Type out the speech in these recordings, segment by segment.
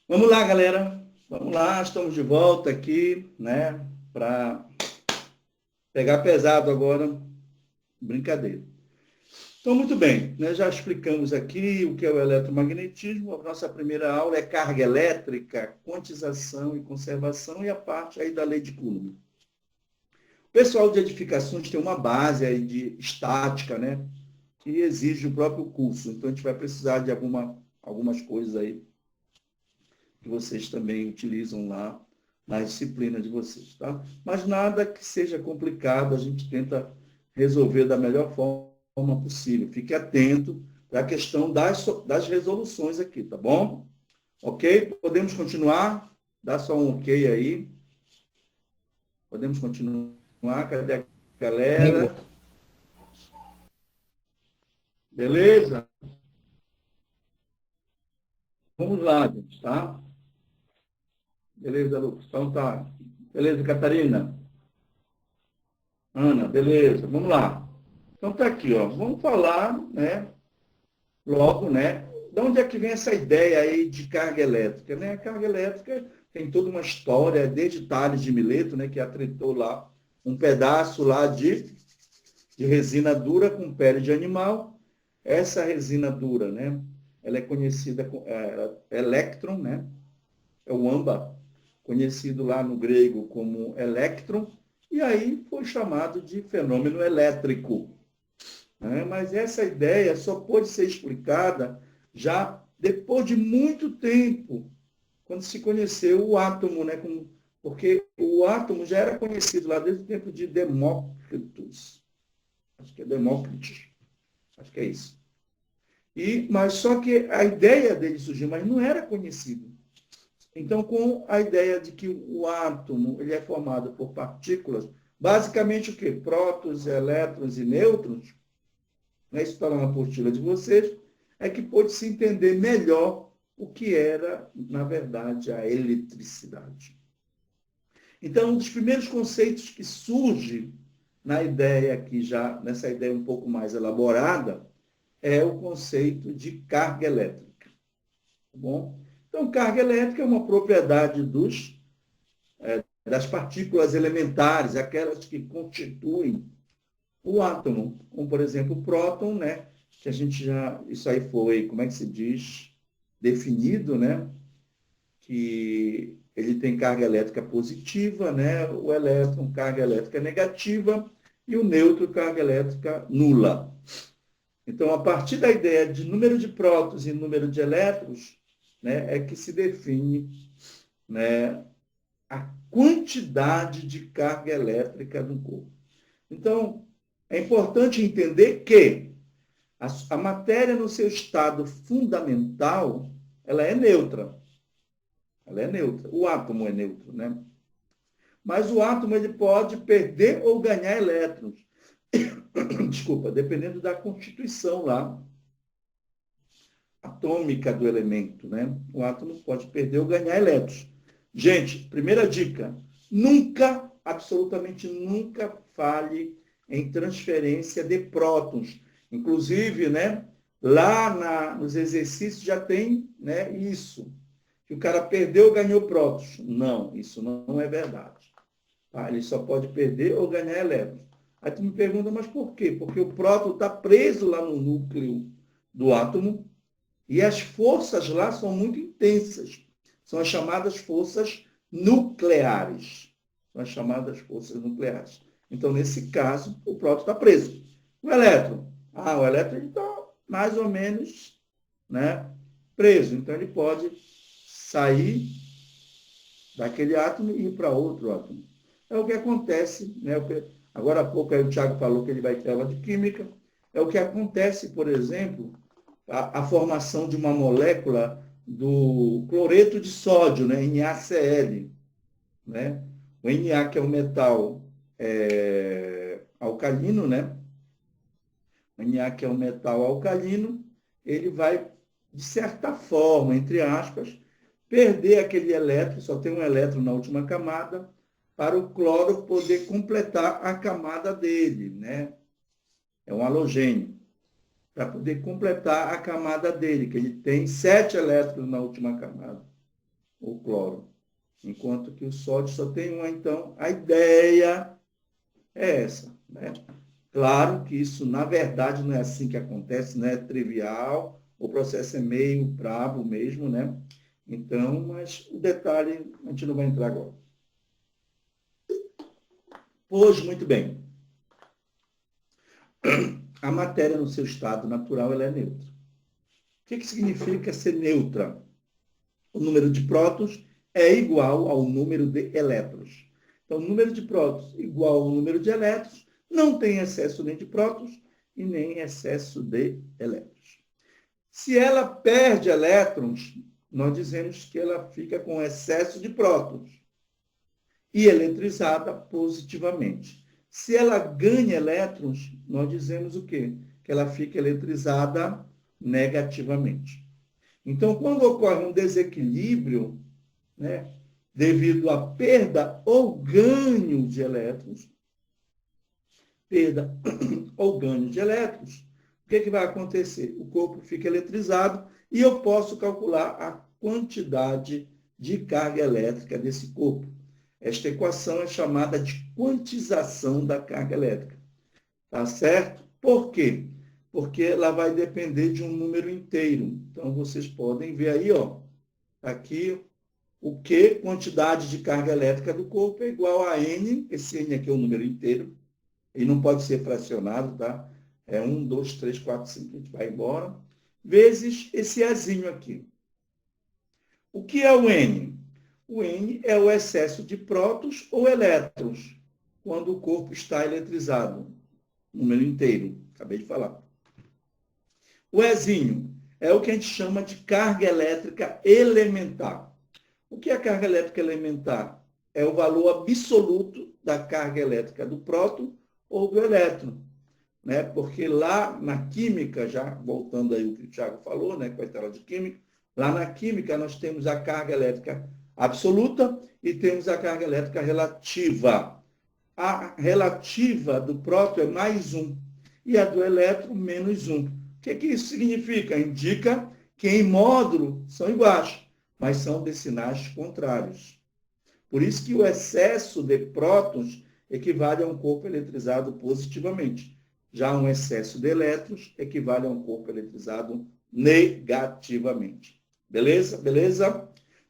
Vamos lá, galera. Vamos lá, estamos de volta aqui, né? Para pegar pesado agora. Brincadeira. Então, muito bem, né? Já explicamos aqui o que é o eletromagnetismo. A nossa primeira aula é carga elétrica, quantização e conservação, e a parte aí da lei de Coulomb. O pessoal de edificações tem uma base aí de estática, né? Que exige o próprio curso. Então, a gente vai precisar de algumas coisas aí que vocês também utilizam lá na disciplina de vocês, tá? Mas nada que seja complicado, a gente tenta resolver da melhor forma possível. Fique atento para a questão das resoluções aqui, tá bom? Ok? Podemos continuar? Dá só um ok aí. Podemos continuar? Cadê a Podemos. galera? Beleza? Vamos lá, gente, tá? Beleza, Lucas? Então tá. Beleza, Catarina? Ana, beleza? Vamos lá. Então tá aqui, ó. Vamos falar, né? Logo, né? De onde é que vem essa ideia aí de carga elétrica, né? A carga elétrica tem toda uma história, desde Tales de Mileto, né? Que atritou lá um pedaço lá de resina dura com pele de animal. Essa resina dura, né? Ela é conhecida como elétron, né? É o âmbar, conhecido lá no grego como elétron, e aí foi chamado de fenômeno elétrico, né? Mas essa ideia só pôde ser explicada já depois de muito tempo, quando se conheceu o átomo, né? Porque o átomo já era conhecido lá desde o tempo de Demócritus. Acho que é Demócritus, acho que é isso. Mas só que a ideia dele surgiu, mas não era conhecido. Então, com a ideia de que o átomo ele é formado por partículas, basicamente o quê? Prótons, elétrons e nêutrons, né? Isso está lá na apostila de vocês, é que pôde-se entender melhor o que era, na verdade, a eletricidade. Então, um dos primeiros conceitos que surge na ideia aqui, já nessa ideia um pouco mais elaborada, é o conceito de carga elétrica. Tá bom? Então, carga elétrica é uma propriedade das partículas elementares, aquelas que constituem o átomo, como por exemplo o próton, né? Que a gente já, isso aí foi, como é que se diz, definido, né? Que ele tem carga elétrica positiva, né? O elétron, carga elétrica negativa, e o nêutron, carga elétrica nula. Então, a partir da ideia de número de prótons e número de elétrons, né, é que se define, né, a quantidade de carga elétrica no corpo. Então, é importante entender que a matéria, no seu estado fundamental, ela é neutra. Ela é neutra. O átomo é neutro, né? Mas o átomo ele pode perder ou ganhar elétrons. Desculpa, dependendo da constituição lá atômica do elemento, né? O átomo pode perder ou ganhar elétrons. Gente, primeira dica: nunca, absolutamente nunca fale em transferência de prótons. Inclusive, né, lá nos exercícios já tem, né, isso, que o cara perdeu ou ganhou prótons. Não, isso não é verdade. Tá? Ele só pode perder ou ganhar elétrons. Aí tu me pergunta, mas por quê? Porque o próton está preso lá no núcleo do átomo e as forças lá são muito intensas. São as chamadas forças nucleares. São as chamadas forças nucleares. Então, nesse caso, o próton está preso. O elétron? O elétron está mais ou menos, né, preso. Então, ele pode sair daquele átomo e ir para outro átomo. É o que acontece, né? Agora há pouco aí o Tiago falou que ele vai ter aula de química. É o que acontece, por exemplo, a formação de uma molécula do cloreto de sódio, né, NaCl, né? O Na, que é um metal alcalino, né? O Na, que é um metal alcalino, ele vai, de certa forma, entre aspas, perder aquele elétron, só tem um elétron na última camada, para o cloro poder completar a camada dele, né? É um halogênio para poder completar a camada dele, que ele tem 7 elétrons na última camada. o cloro. Enquanto que o sódio só tem uma, então a ideia é essa, né? Claro que isso, na verdade, não é assim que acontece, não é trivial, o processo é meio brabo mesmo, né? Então, mas o detalhe a gente não vai entrar agora. Pois, muito bem. A matéria no seu estado natural ela é neutra. O que significa ser neutra? O número de prótons é igual ao número de elétrons. Então, o número de prótons igual ao número de elétrons, não tem excesso nem de prótons e nem excesso de elétrons. Se ela perde elétrons, nós dizemos que ela fica com excesso de prótons e eletrizada positivamente. Se ela ganha elétrons, nós dizemos o quê? Que ela fica eletrizada negativamente. Então, quando ocorre um desequilíbrio, né, devido à perda ou ganho de elétrons, perda ou ganho de elétrons, o que vai acontecer? O corpo fica eletrizado e eu posso calcular a quantidade de carga elétrica desse corpo. Esta equação é chamada de quantização da carga elétrica. Tá certo? Por quê? Porque ela vai depender de um número inteiro. Então, vocês podem ver aí, ó, aqui, o que quantidade de carga elétrica do corpo é igual a N, esse N aqui é o número inteiro, e não pode ser fracionado, tá? É 1, 2, 3, 4, 5, a gente vai embora, vezes esse Ezinho aqui. O que é o N? O N é o excesso de prótons ou elétrons, quando o corpo está eletrizado, número inteiro, acabei de falar. O Ezinho é o que a gente chama de carga elétrica elementar. O que é a carga elétrica elementar? É o valor absoluto da carga elétrica do próton ou do elétron. Né? Porque lá na química, já voltando aí o que o Thiago falou, né, com a tela de química, lá na química nós temos a carga elétrica absoluta e temos a carga elétrica relativa. A relativa do próton é mais 1 e a do elétron menos 1. O que isso significa? Indica que em módulo são iguais, mas são de sinais contrários. Por isso que o excesso de prótons equivale a um corpo eletrizado positivamente. Já um excesso de elétrons equivale a um corpo eletrizado negativamente. Beleza? Beleza?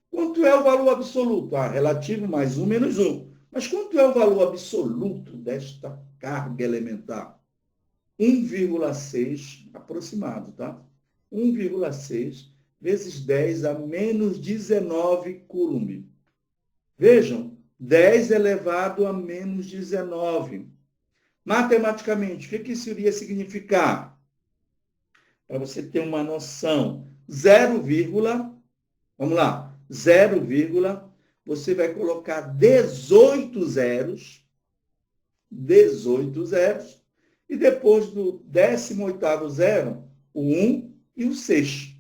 Quanto é o valor absoluto? Relativo mais 1 menos 1. Mas quanto é o valor absoluto desta carga elementar? 1,6 aproximado, tá? 1,6 vezes 10 a menos 19 coulomb. Vejam, 10 elevado a menos 19. Matematicamente, o que isso iria significar? Para você ter uma noção, 0, vamos lá, 0, você vai colocar 18 zeros, e depois do 18º zero, o 1 e o 6.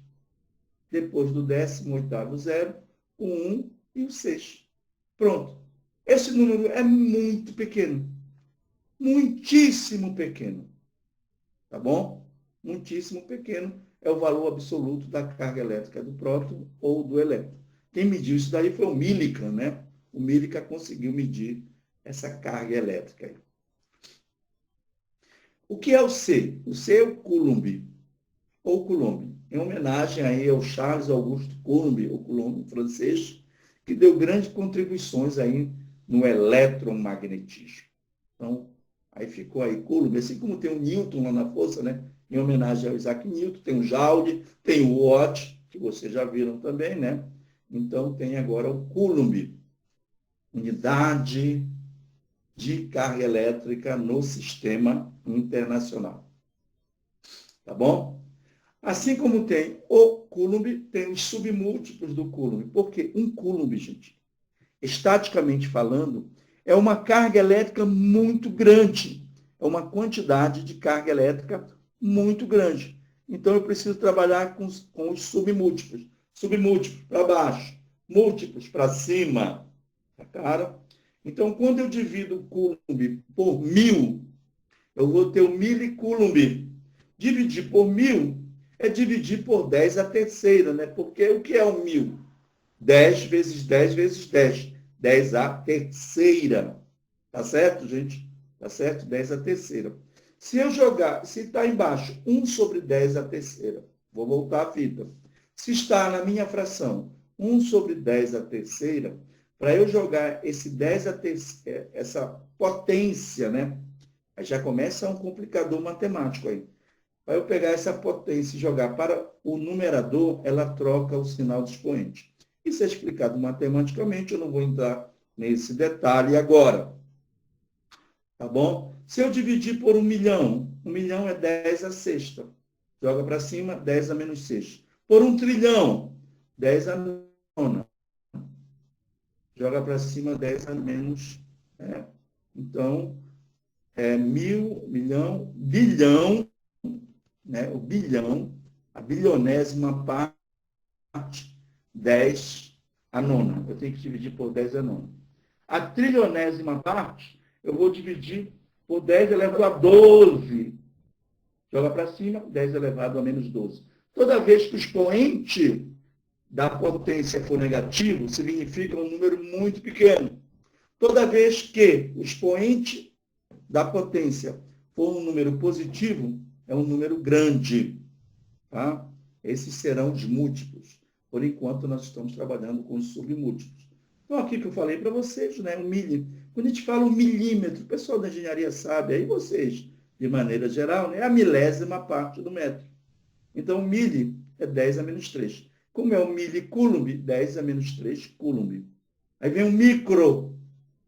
Depois do 18º zero, o 1 e o 6. Pronto. Esse número é muito pequeno. Muitíssimo pequeno. Tá bom? Muitíssimo pequeno é o valor absoluto da carga elétrica do próton ou do elétron. Quem mediu isso daí foi o Millikan, né? O Millikan conseguiu medir essa carga elétrica aí. O que é o C? O C é o Coulomb, ou Coulomb, em homenagem aí ao Charles Auguste Coulomb, o Coulomb francês, que deu grandes contribuições aí no eletromagnetismo. Então, aí ficou aí Coulomb, assim como tem o Newton lá na força, né? Em homenagem ao Isaac Newton, tem o Joule, tem o Watt, que vocês já viram também, né? Então, tem agora o Coulomb, unidade de carga elétrica no sistema internacional. Tá bom? Assim como tem o Coulomb, tem os submúltiplos do Coulomb. Por quê? Um Coulomb, gente, estaticamente falando, é uma carga elétrica muito grande. É uma quantidade de carga elétrica muito grande. Então, eu preciso trabalhar com os submúltiplos. Submúltiplos para baixo, múltiplos para cima. Tá claro? Então, quando eu divido o Coulomb por 1000, eu vou ter o milicoulomb. Dividir por 1000 é dividir por 10 a terceira, né? Porque o que é o 1000? 10 vezes 10 vezes 10. 10 à terceira. Tá certo, gente? Tá certo? 10 à terceira. Se eu jogar, se está embaixo 1 sobre 10 à terceira, vou voltar a fita. Se está na minha fração 1 sobre 10 à terceira, para eu jogar esse 10 à terceira, essa potência, né? Aí já começa um complicador matemático aí. Para eu pegar essa potência e jogar para o numerador, ela troca o sinal de expoente. Isso é explicado matematicamente, eu não vou entrar nesse detalhe agora. Tá bom? Se eu dividir por 1 milhão é 10 à sexta. Joga para cima, 10 a menos 6. Por 1 trilhão, 10 a nona. Joga para cima, 10 a menos. Né? Então, é milhão, bilhão, né? O bilhão, a bilionésima parte, 10 a nona. Eu tenho que dividir por 10 a nona. A trilionésima parte, eu vou dividir por 10 elevado a 12. Joga para cima, 10 elevado a menos 12. Toda vez que o expoente da potência for negativo, significa um número muito pequeno. Toda vez que o expoente da potência for um número positivo, é um número grande. Tá? Esses serão os múltiplos. Por enquanto, nós estamos trabalhando com os submúltiplos. Então, aqui que eu falei para vocês, né, o milímetro. Quando a gente fala um milímetro, o pessoal da engenharia sabe, aí vocês, de maneira geral, né, é a milésima parte do metro. Então, o mili é 10 a menos 3. Como é o milicoulomb? 10 a menos 3 coulomb. Aí vem o micro.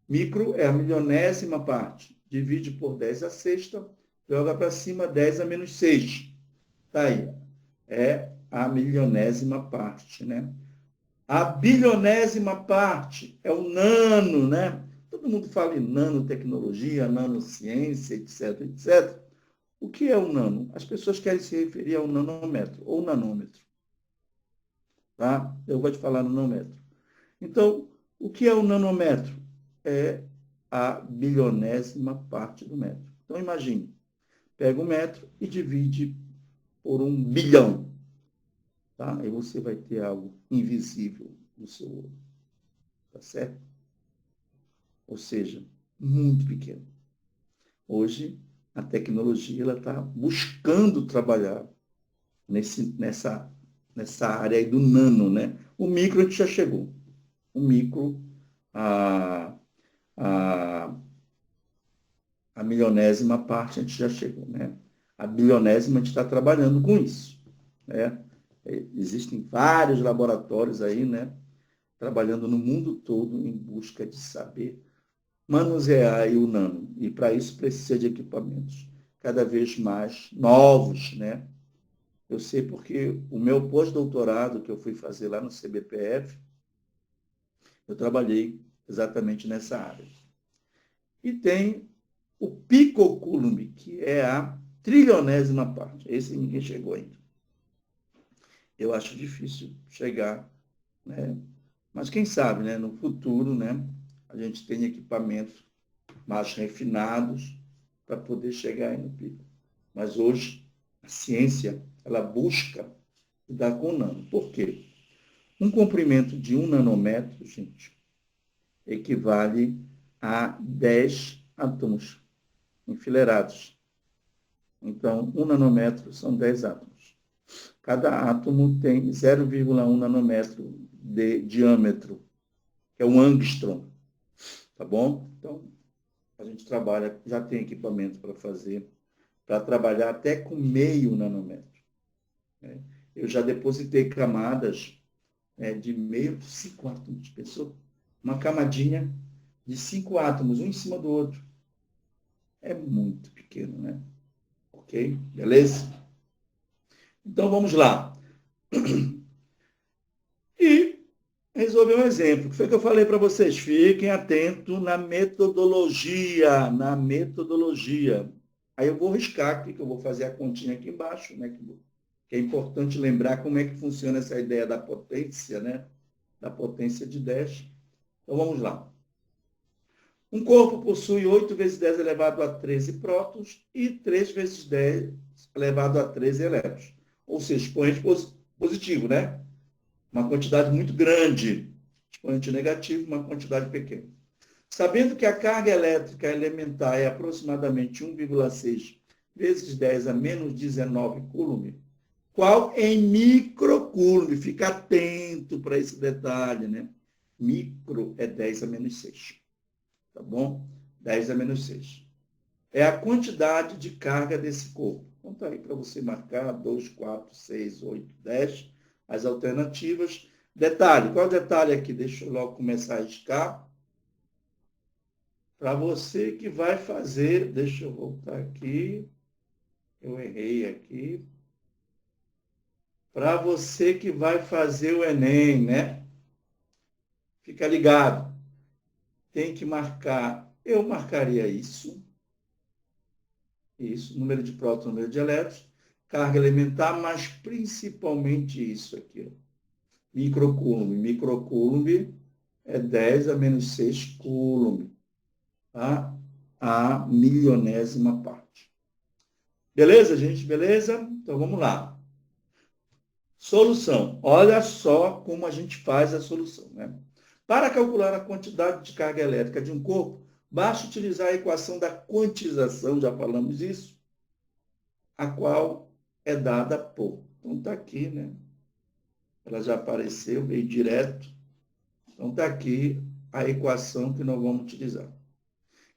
Micro é a milionésima parte. Divide por 10 a sexta, joga para cima 10 a menos 6. Está aí. É a milionésima parte, né? A bilionésima parte é o nano, né? Todo mundo fala em nanotecnologia, nanociência, etc, etc. O que é o nano? As pessoas querem se referir ao nanômetro ou nanômetro. Tá? Eu vou te falar no nanômetro. Então, o que é o nanômetro? É a bilionésima parte do metro. Então, imagine, pega o metro e divide por 1 bilhão. Tá? Aí você vai ter algo invisível no seu olho. Tá certo? Ou seja, muito pequeno. Hoje, a tecnologia está buscando trabalhar nessa área aí do nano, né? O micro a gente já chegou. O micro, a, a, a milionésima parte a gente já chegou, né? A bilionésima a gente está trabalhando com isso, né? Existem vários laboratórios aí, né? Trabalhando no mundo todo em busca de saber manusear o nano. E para isso precisa de equipamentos cada vez mais novos, né? Eu sei porque o meu pós-doutorado que eu fui fazer lá no CBPF, eu trabalhei exatamente nessa área. E tem o picocoulomb, que é a trilionésima parte. Esse ninguém chegou ainda. Eu acho difícil chegar, né? Mas quem sabe, né? No futuro, né? A gente tem equipamentos mais refinados para poder chegar aí no pico. Mas hoje, a ciência, ela busca lidar com o nano. Por quê? Um comprimento de 1 nanômetro, gente, equivale a 10 átomos enfileirados. Então, 1 nanômetro são 10 átomos. Cada átomo tem 0,1 nanômetro de diâmetro, que é um angstrom. Tá bom? Então, a gente trabalha, já tem equipamento para fazer, para trabalhar até com meio nanômetro. Né? Eu já depositei camadas de meio, 5 átomos, pensou? Uma camadinha de 5 átomos, um em cima do outro. É muito pequeno, né? Ok? Beleza? Então, vamos lá. E resolver um exemplo. O que foi que eu falei para vocês? Fiquem atentos na metodologia. Na metodologia. Aí eu vou riscar aqui, que eu vou fazer a continha aqui embaixo, né? Que é importante lembrar como é que funciona essa ideia da potência, né? Da potência de 10. Então, vamos lá. Um corpo possui 8 vezes 10 elevado a 13 prótons e 3 vezes 10 elevado a 13 elétrons. Ou seja, expoente positivo, né? uma quantidade muito grande. Expoente negativo, uma quantidade pequena. Sabendo que a carga elétrica elementar é aproximadamente 1,6 vezes 10 a menos 19 coulomb, qual em microcoulomb? Fica atento para esse detalhe, né? Micro é 10 a menos 6, tá bom? 10 a menos 6. É a quantidade de carga desse corpo. Então, está aí para você marcar 2, 4, 6, 8, 10, as alternativas. Detalhe, qual é o detalhe aqui? Deixa eu logo começar a riscar. Para você que vai fazer, deixa eu voltar aqui, eu errei aqui. Para você que vai fazer o Enem, né? Fica ligado. Tem que marcar, eu marcaria isso, número de prótons, número de elétrons, carga elementar, mas principalmente isso aqui, ó. Microcoulomb. Microcoulomb é 10 a menos 6 coulomb, tá? A milionésima parte. Beleza, gente? Beleza? Então, vamos lá. Solução. Olha só como a gente faz a solução, né? Para calcular a quantidade de carga elétrica de um corpo, basta utilizar a equação da quantização, já falamos isso, a qual é dada por. Então, está aqui, né? Ela já apareceu, veio direto. Então, está aqui a equação que nós vamos utilizar.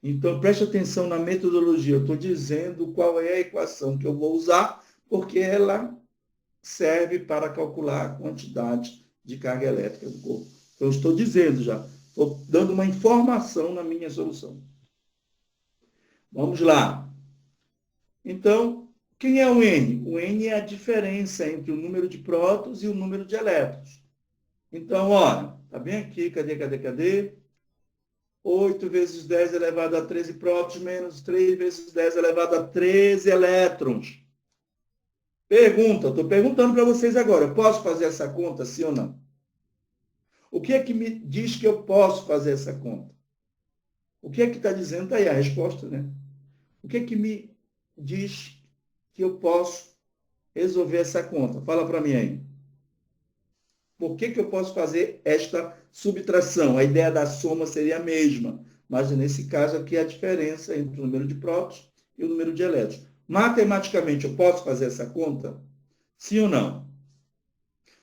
Então, preste atenção na metodologia. Eu estou dizendo qual é a equação que eu vou usar, porque ela serve para calcular a quantidade de carga elétrica do corpo. Então, eu estou dizendo já, estou dando uma informação na minha solução. Vamos lá. Então, quem é o N? O N é a diferença entre o número de prótons e o número de elétrons. Então, olha, está bem aqui, cadê? 8 vezes 10 elevado a 13 prótons menos 3 vezes 10 elevado a 13 elétrons. Pergunta, estou perguntando para vocês agora, eu posso fazer essa conta, sim ou não? O que é que me diz que eu posso fazer essa conta? O que é que está dizendo? Está aí a resposta, né? O que é que me diz que eu posso resolver essa conta? Fala para mim aí. Por que eu posso fazer esta subtração? A ideia da soma seria a mesma, mas nesse caso aqui a diferença entre o número de prótons e o número de elétrons. Matematicamente, eu posso fazer essa conta? Sim ou não?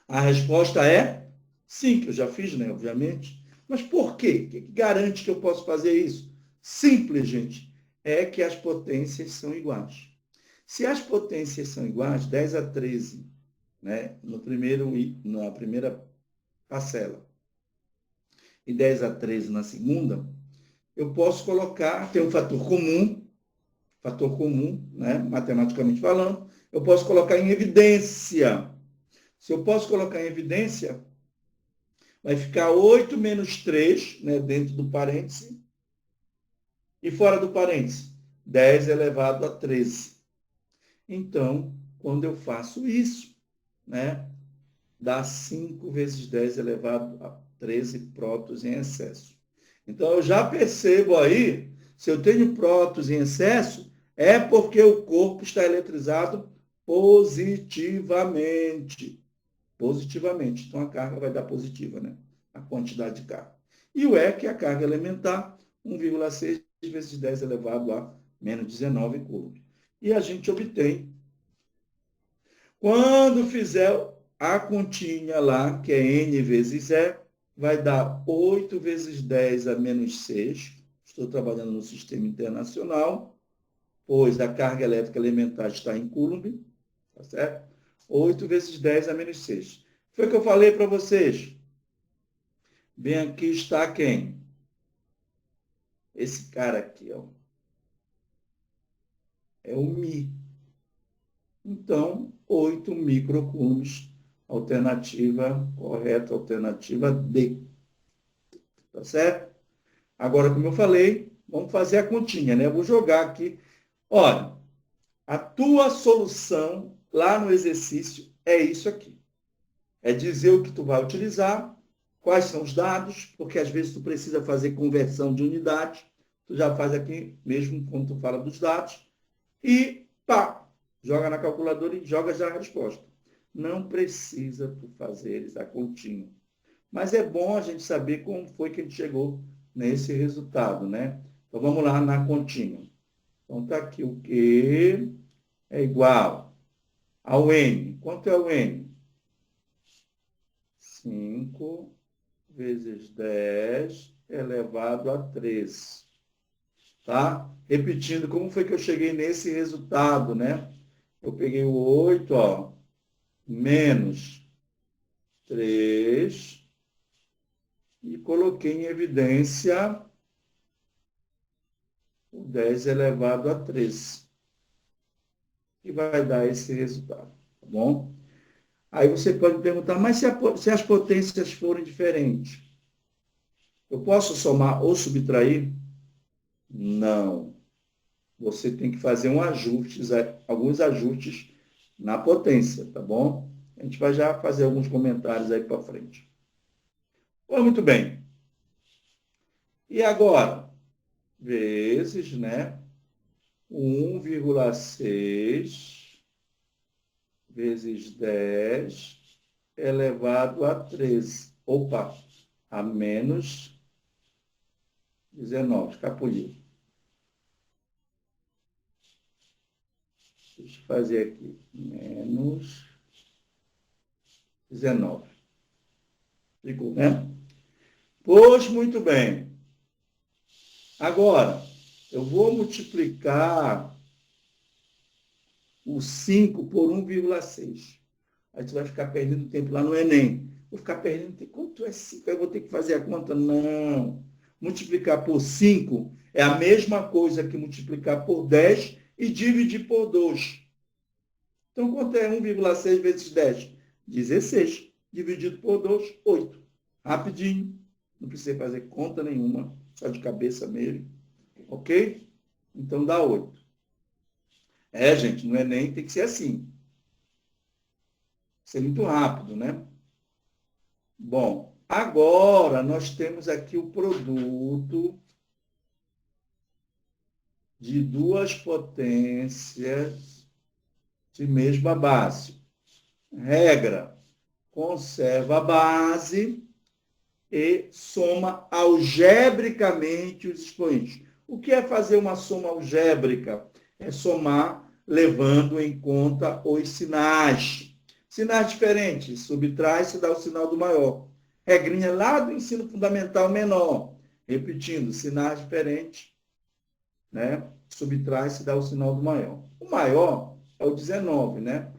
A resposta é sim, que eu já fiz, né? Obviamente. Mas por quê? O que garante que eu posso fazer isso? Simples, gente. É que as potências são iguais. Se as potências são iguais, 10 a 13, né? Na primeira parcela, e 10 a 13 na segunda, eu posso colocar, tem um fator comum, né? Matematicamente falando, eu posso colocar em evidência. Se eu posso colocar em evidência, vai ficar 8 menos 3, né, dentro do parêntese, e fora do parêntese, 10 elevado a 13. Então, quando eu faço isso, né, dá 5 vezes 10 elevado a 13 prótons em excesso. Então, eu já percebo aí, se eu tenho prótons em excesso, é porque o corpo está eletrizado positivamente. Positivamente. Então, a carga vai dar positiva, né? A quantidade de carga. E o E, que é a carga elementar, 1,6 vezes 10 elevado a menos 19 coulomb. E a gente obtém, quando fizer a continha lá, que é N vezes E, vai dar 8 vezes 10 a menos 6. Estou trabalhando no sistema internacional, pois a carga elétrica elementar está em coulomb, tá certo? 8 vezes 10 a menos 6. Foi o que eu falei para vocês. Bem, aqui está quem? Esse cara aqui, ó. É o Mi. Então, 8 microcoulombs. Alternativa correta, alternativa D. Tá certo? Agora, como eu falei, vamos fazer a continha, né? Eu vou jogar aqui. Olha, a tua solução lá no exercício é isso aqui. É dizer o que tu vai utilizar, quais são os dados, porque às vezes tu precisa fazer conversão de unidade, tu já faz aqui mesmo quando tu fala dos dados, e pá, joga na calculadora e joga já a resposta. Não precisa tu fazeres a continha. Mas é bom a gente saber como foi que a gente chegou nesse resultado, né? Então, vamos lá na continha. Então, está aqui o Q é igual ao N. Quanto é o N? 5 vezes 10 elevado a 13. Tá? Repetindo, como foi que eu cheguei nesse resultado, né? Eu peguei o 8, ó, menos 3 e coloquei em evidência o 10 elevado a 13. E vai dar esse resultado, tá bom? Aí você pode perguntar, mas se as potências forem diferentes, eu posso somar ou subtrair? Não. Você tem que fazer alguns ajustes na potência, tá bom? A gente vai já fazer alguns comentários aí para frente. Pois muito bem. E agora? Vezes, né? 1,6 vezes 10 elevado a 13. Opa, a menos 19. Escapuliu. Deixa eu fazer aqui. Menos 19. Ficou, né? Pois muito bem. Agora, eu vou multiplicar o 5 por 1,6. Aí você vai ficar perdendo tempo lá no Enem. Vou ficar perdendo tempo. Quanto é 5? Aí eu vou ter que fazer a conta? Não. Multiplicar por 5 é a mesma coisa que multiplicar por 10 e dividir por 2. Então, quanto é 1,6 vezes 10? 16. Dividido por 2, 8. Rapidinho. Não precisa fazer conta nenhuma. Só de cabeça mesmo. Ok? Então, dá 8. Gente, no Enem tem que ser assim. Ser muito rápido, né? Bom, agora nós temos aqui o produto de duas potências de mesma base. Regra, conserva a base e soma algebricamente os expoentes. O que é fazer uma soma algébrica? É somar levando em conta os sinais. Sinais diferentes, subtrai-se dá o sinal do maior. Regrinha lá do ensino fundamental menor. Repetindo, sinais diferentes, né? Subtrai-se dá o sinal do maior. O maior é o 19, né?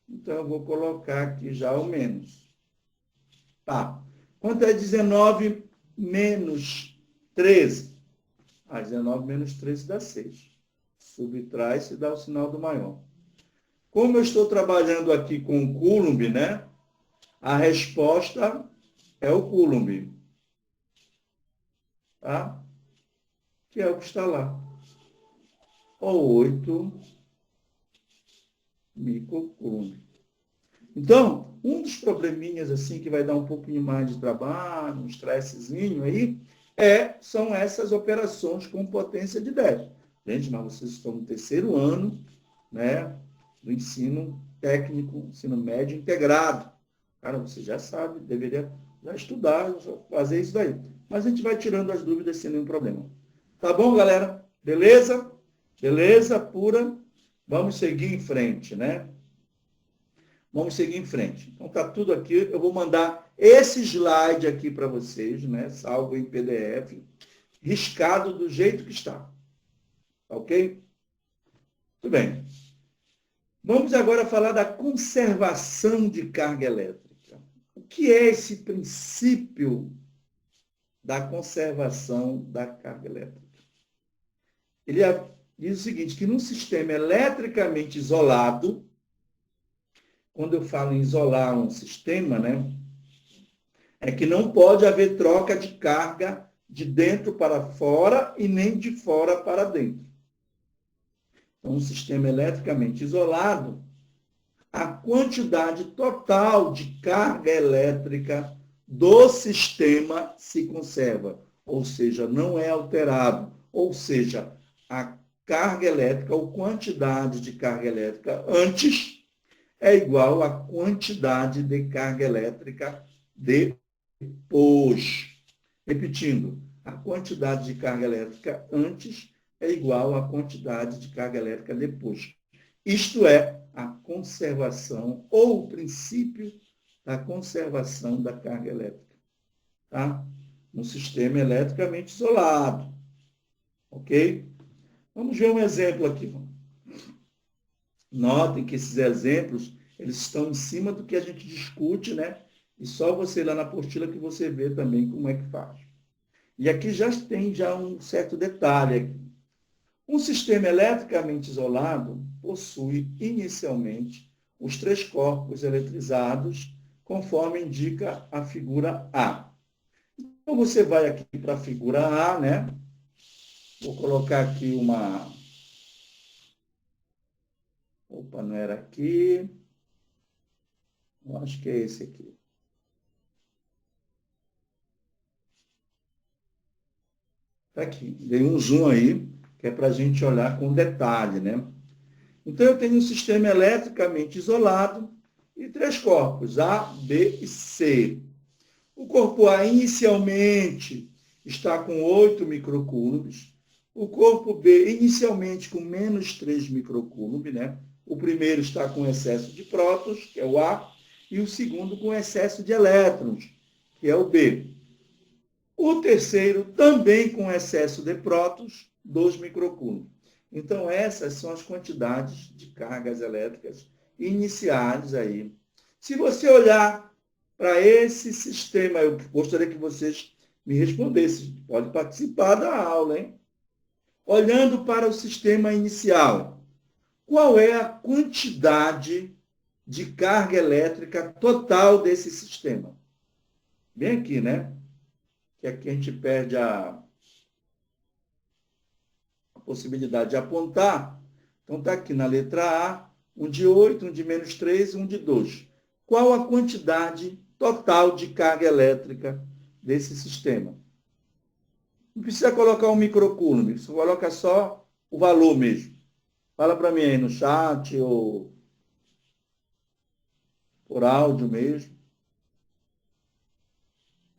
Então, eu vou colocar aqui já o menos. Tá. Quanto é 19 menos 13? 19 menos 13 dá 6. Subtrai-se dá o sinal do maior. Como eu estou trabalhando aqui com o Coulomb, né? A resposta é o Coulomb. Tá? Que é o que está lá. Ou 8 microcoulomb. Então, um dos probleminhas assim que vai dar um pouquinho mais de trabalho, um estressezinho aí, são essas operações com potência de 10. Gente, mas vocês estão no terceiro ano, né, do ensino técnico, ensino médio integrado. Cara, você já sabe, deveria já estudar, fazer isso daí. Mas a gente vai tirando as dúvidas sem nenhum problema. Tá bom, galera? Beleza? Beleza pura? Vamos seguir em frente, né? Vamos seguir em frente. Então, está tudo aqui. Eu vou mandar esse slide aqui para vocês, né? Salvo em PDF, riscado do jeito que está. Ok? Muito bem. Vamos agora falar da conservação de carga elétrica. O que é esse princípio da conservação da carga elétrica? Ele diz o seguinte, que num sistema eletricamente isolado, quando eu falo em isolar um sistema, né, é que não pode haver troca de carga de dentro para fora e nem de fora para dentro. Então, um sistema eletricamente isolado, a quantidade total de carga elétrica do sistema se conserva, ou seja, não é alterado. Ou seja, a carga elétrica ou quantidade de carga elétrica antes é igual à quantidade de carga elétrica depois. Repetindo, a quantidade de carga elétrica antes é igual à quantidade de carga elétrica depois. Isto é, a conservação ou o princípio da conservação da carga elétrica, tá? No sistema eletricamente isolado, ok? Vamos ver um exemplo aqui. Notem que esses exemplos, eles estão em cima do que a gente discute, né? E só você lá na apostila que você vê também como é que faz. E aqui já tem um certo detalhe. Um sistema eletricamente isolado possui inicialmente os três corpos eletrizados, conforme indica a figura A. Então você vai aqui para a figura A, né? Vou colocar aqui uma... Opa, não era aqui. Eu acho que é esse aqui. Está aqui. Dei um zoom aí, que é para a gente olhar com detalhe, né? Então, eu tenho um sistema eletricamente isolado e três corpos, A, B e C. O corpo A inicialmente está com 8 microcoulombs. O corpo B inicialmente com menos 3 microcoulombs, né? O primeiro está com excesso de prótons, que é o A, e o segundo com excesso de elétrons, que é o B. O terceiro também com excesso de prótons, 2 microcoulombs. Então, essas são as quantidades de cargas elétricas iniciais aí. Se você olhar para esse sistema, eu gostaria que vocês me respondessem. Pode participar da aula, hein? Olhando para o sistema inicial, qual é a quantidade de carga elétrica total desse sistema? Bem aqui, né? Que aqui a gente perde a possibilidade de apontar. Então, está aqui na letra A, um de 8, um de menos 3 e um de 2. Qual a quantidade total de carga elétrica desse sistema? Não precisa colocar um microcoulomb, você coloca só o valor mesmo. Fala para mim aí no chat ou por áudio mesmo.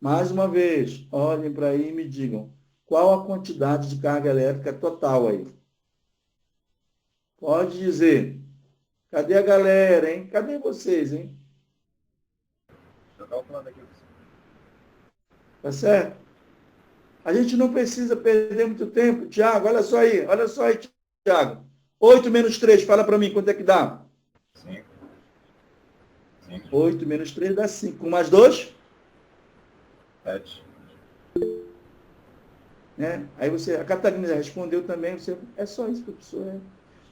Mais uma vez, olhem para aí e me digam qual a quantidade de carga elétrica total aí. Pode dizer. Cadê a galera, hein? Cadê vocês, hein? Estou calculando aqui. Tá certo? A gente não precisa perder muito tempo. Tiago, olha só aí, Tiago. 8 menos 3, fala para mim quanto é que dá? 5. 8 menos 3 dá 5. Com mais 2? 7. Né? Aí a Catarina respondeu também, é só isso, professor.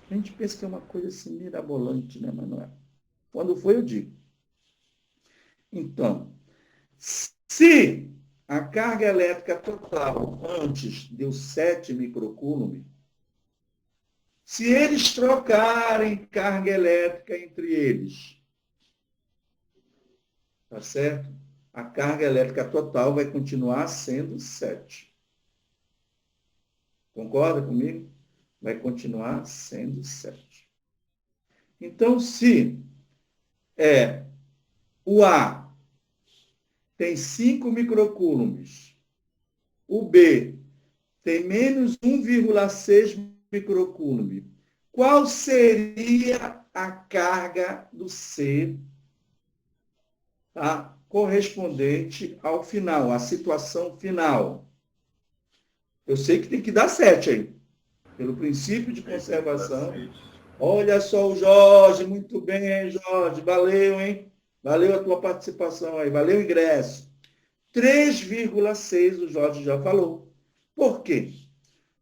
A gente pensa que é uma coisa assim mirabolante, né? Mas não é. Quando foi, eu digo. Então, se a carga elétrica total antes deu 7 microcoulomb, se eles trocarem carga elétrica entre eles, tá certo? A carga elétrica total vai continuar sendo 7. Concorda comigo? Vai continuar sendo 7. Então, se o A tem 5 microcoulombs, o B tem menos 1,6 microcoulomb, qual seria a carga do C, tá? Correspondente ao final, à situação final? Eu sei que tem que dar 7 aí, pelo princípio de conservação. Olha só o Jorge, muito bem, Jorge, valeu, hein? Valeu a tua participação aí, valeu o ingresso. 3,6 o Jorge já falou. Por quê?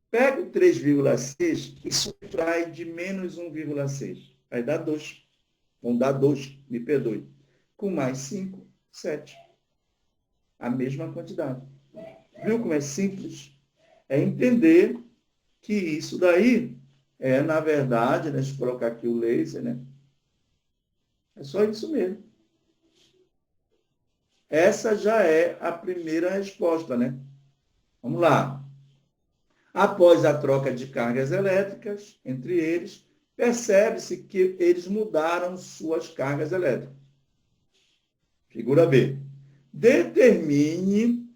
Pega o 3,6 e subtrai de menos 1,6. Vai dar 2. Vão dar 2, me perdoe. Com mais 5, 7. A mesma quantidade. Viu como é simples? É entender que isso daí na verdade, né, deixa eu colocar aqui o laser, né? É só isso mesmo. Essa já é a primeira resposta, né? Vamos lá. Após a troca de cargas elétricas entre eles, percebe-se que eles mudaram suas cargas elétricas. Figura B. Determine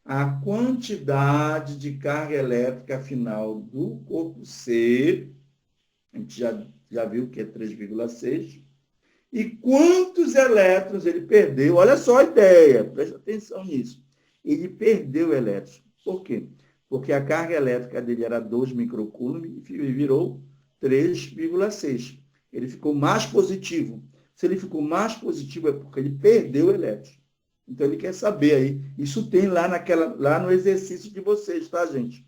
a quantidade de carga elétrica final do corpo C, a gente já viu que é 3,6, e quantos elétrons ele perdeu. Olha só a ideia, presta atenção nisso. Ele perdeu elétrons. Por quê? Porque a carga elétrica dele era 2 microcoulomb e virou 3,6. Ele ficou mais positivo. Se ele ficou mais positivo é porque ele perdeu elétrons. Então ele quer saber aí. Isso tem lá no exercício de vocês, tá, gente?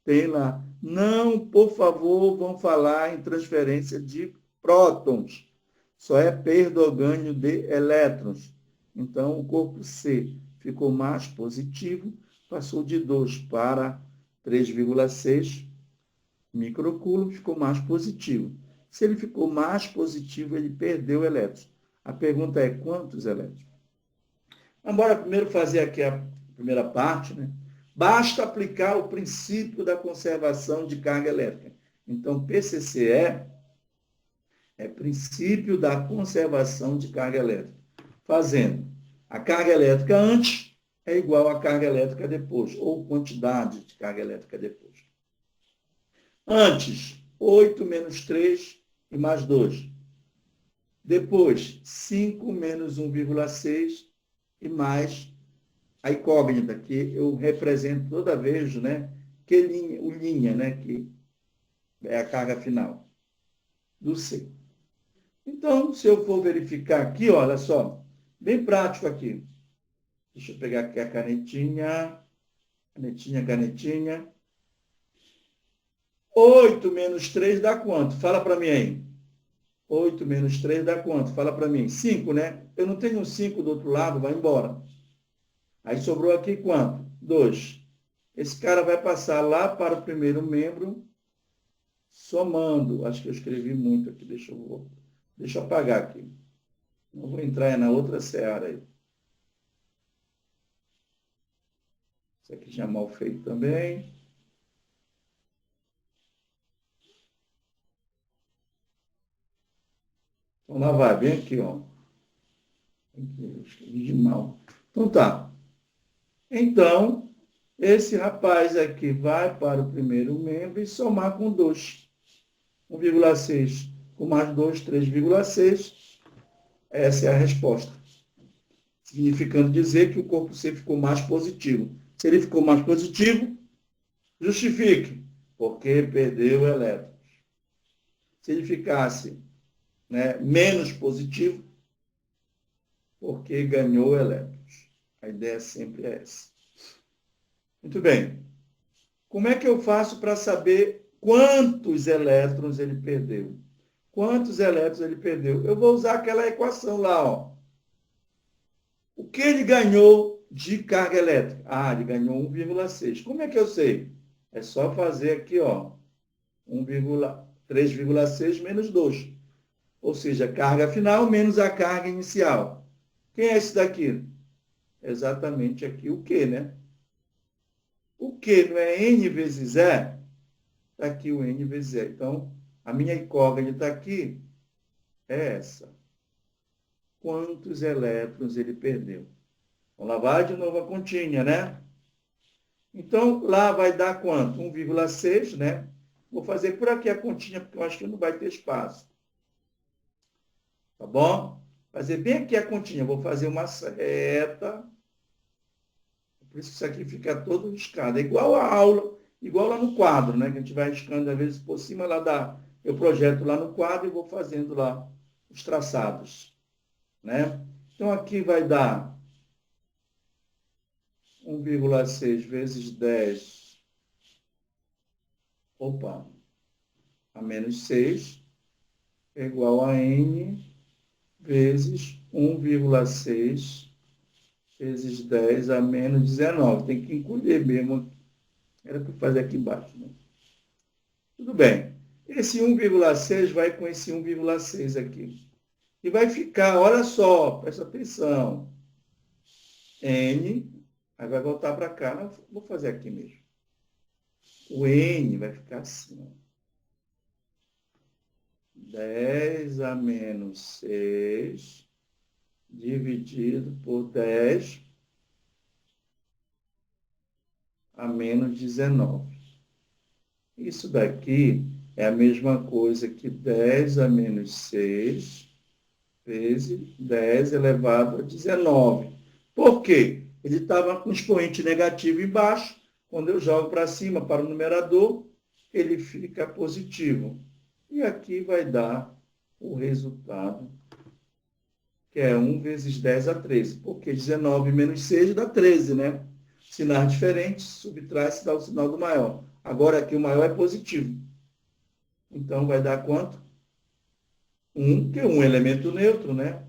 Tem lá. Não, por favor, vão falar em transferência de prótons. Só é perda ou ganho de elétrons. Então, o corpo C ficou mais positivo, passou de 2 para 3,6 microcoulomb, ficou mais positivo. Se ele ficou mais positivo, ele perdeu elétrons. A pergunta é, quantos elétrons? Vamos primeiro fazer aqui a primeira parte, né? Basta aplicar o princípio da conservação de carga elétrica. Então, PCCE é princípio da conservação de carga elétrica. Fazendo a carga elétrica antes é igual à carga elétrica depois, ou quantidade de carga elétrica depois. Antes, 8 menos 3 e mais 2. Depois, 5 menos 1,6 e mais a incógnita, que eu represento toda vez, né? Que linha, né? Que é a carga final do C. Então, se eu for verificar aqui, olha só, bem prático aqui. Deixa eu pegar aqui a canetinha. Canetinha. 8 menos 3 dá quanto? Fala para mim aí. 8 menos 3 dá quanto? Fala para mim. 5, né? Eu não tenho 5 do outro lado, vai embora. Aí sobrou aqui quanto? 2. Esse cara vai passar lá para o primeiro membro, somando. Acho que eu escrevi muito aqui, deixa eu apagar aqui. Não vou entrar na outra seara aí. Isso aqui já é mal feito também. Então lá vai, bem aqui, ó. Eu escrevi de mal. Então tá. Então, esse rapaz aqui vai para o primeiro membro e somar com 2. 1,6 com mais 2, 3,6. Essa é a resposta. Significando dizer que o corpo C ficou mais positivo. Se ele ficou mais positivo, justifique, porque perdeu elétrons. Se ele ficasse, né, menos positivo, porque ganhou elétrons. A ideia sempre é essa. Muito bem. Como é que eu faço para saber quantos elétrons ele perdeu? Quantos elétrons ele perdeu? Eu vou usar aquela equação lá, ó. O que ele ganhou de carga elétrica? Ah, ele ganhou 1,6. Como é que eu sei? É só fazer aqui, ó, 3,6 menos 2. Ou seja, carga final menos a carga inicial. Quem é esse daqui? Exatamente aqui o Q, né? O Q não é N vezes E? Está aqui o N vezes E. Então, a minha incógnita aqui é essa. Quantos elétrons ele perdeu? Vamos lá, vai de novo a continha, né? Então, lá vai dar quanto? 1,6, né? Vou fazer por aqui a continha, porque eu acho que não vai ter espaço. Tá bom? Fazer bem aqui a continha. Vou fazer uma seta. Por isso que isso aqui fica todo riscado. É igual a aula, igual lá no quadro, né? Que a gente vai riscando, às vezes, por cima lá da... Eu projeto lá no quadro e vou fazendo lá os traçados, né? Então, aqui vai dar 1,6 vezes 10, opa, a menos 6, é igual a N vezes 1,6 vezes 10 a menos 19. Tem que encolher mesmo. Era para fazer aqui embaixo, né? Tudo bem. Esse 1,6 vai com esse 1,6 aqui. E vai ficar, olha só, presta atenção. N, aí vai voltar para cá. Não, vou fazer aqui mesmo. O N vai ficar assim. 10 a menos 6 dividido por 10 a menos 19. Isso daqui é a mesma coisa que 10 a menos 6 vezes 10 elevado a 19. Por quê? Ele estava com expoente negativo embaixo. Quando eu jogo para cima, para o numerador, ele fica positivo. E aqui vai dar o resultado, que é 1 vezes 10 a 13. Porque 19 menos 6 dá 13, né? Sinais diferentes, subtrai-se, dá o sinal do maior. Agora aqui o maior é positivo. Então vai dar quanto? 1, que é um elemento neutro, né?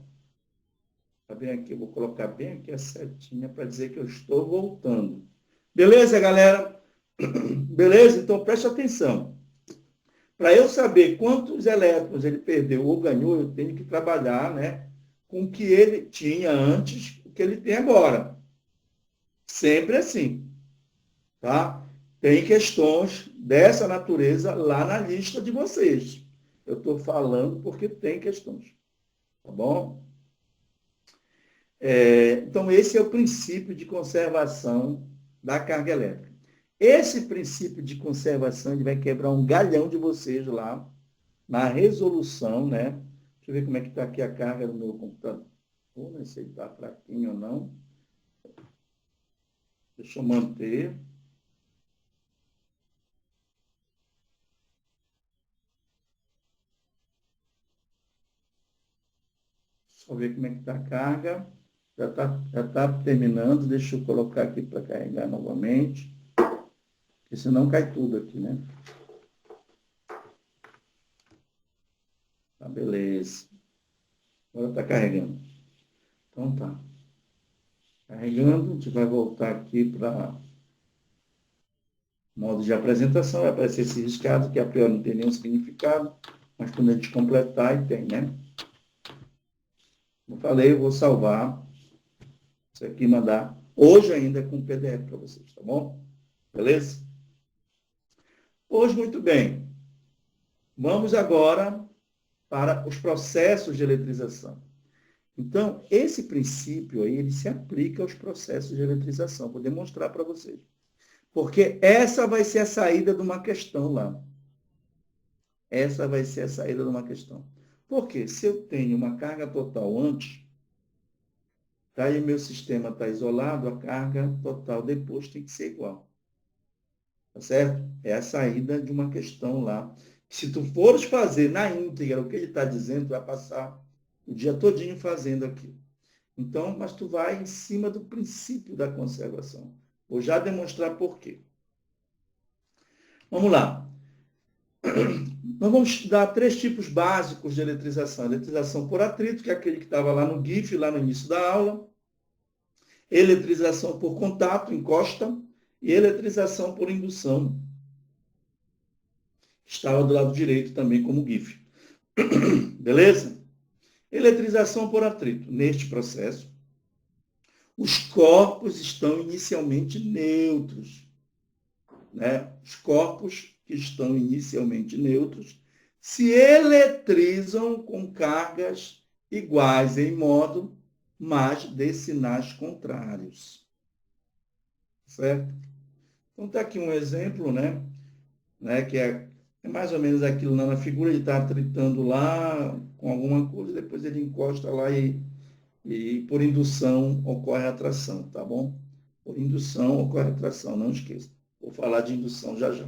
Tá bem aqui, eu vou colocar bem aqui a setinha para dizer que eu estou voltando. Beleza, galera? Beleza? Então preste atenção. Para eu saber quantos elétrons ele perdeu ou ganhou, eu tenho que trabalhar, né, com o que ele tinha antes, o que ele tem agora. Sempre assim, tá? Tem questões dessa natureza lá na lista de vocês. Eu estou falando porque tem questões, tá bom? Então, esse é o princípio de conservação da carga elétrica. Esse princípio de conservação ele vai quebrar um galhão de vocês lá na resolução, né? Deixa eu ver como é que está aqui a carga do meu computador. Não sei se está fraquinho ou não. Deixa eu manter. Só ver como é que está a carga. Já tá terminando. Deixa eu colocar aqui para carregar novamente. Porque senão cai tudo aqui, né? Tá, beleza. Agora está carregando. Então tá. Carregando, a gente vai voltar aqui para modo de apresentação. Vai aparecer esse riscado, que a priori não tem nenhum significado, mas quando a gente completar, e tem, né? Como eu falei, eu vou salvar isso aqui e mandar hoje ainda com PDF para vocês, tá bom? Beleza? Hoje, muito bem. Vamos agora para os processos de eletrização. Então, esse princípio aí, ele se aplica aos processos de eletrização. Vou demonstrar para vocês. Porque essa vai ser a saída de uma questão lá. Essa vai ser a saída de uma questão. Porque se eu tenho uma carga total antes, tá, e meu sistema está isolado, a carga total depois tem que ser igual. Tá certo? É a saída de uma questão lá. Se tu fores fazer na íntegra o que ele está dizendo, tu vai passar o dia todinho fazendo aqui. Então, mas tu vai em cima do princípio da conservação. Vou já demonstrar por quê. Vamos lá. Nós vamos estudar 3 tipos básicos de eletrização. Eletrização por atrito, que é aquele que estava lá no GIF, lá no início da aula. Eletrização por contato, encosta. E eletrização por indução. Estava do lado direito também como GIF. Beleza? Eletrização por atrito. Neste processo, os corpos estão inicialmente neutros. Né? Os corpos que estão inicialmente neutros se eletrizam com cargas iguais em modo, mas de sinais contrários. Certo? Então, está aqui um exemplo, né? Que é mais ou menos aquilo lá na figura, ele está atritando lá com alguma coisa, depois ele encosta lá e por indução ocorre a atração, tá bom? Por indução ocorre a atração, não esqueça. Vou falar de indução já já.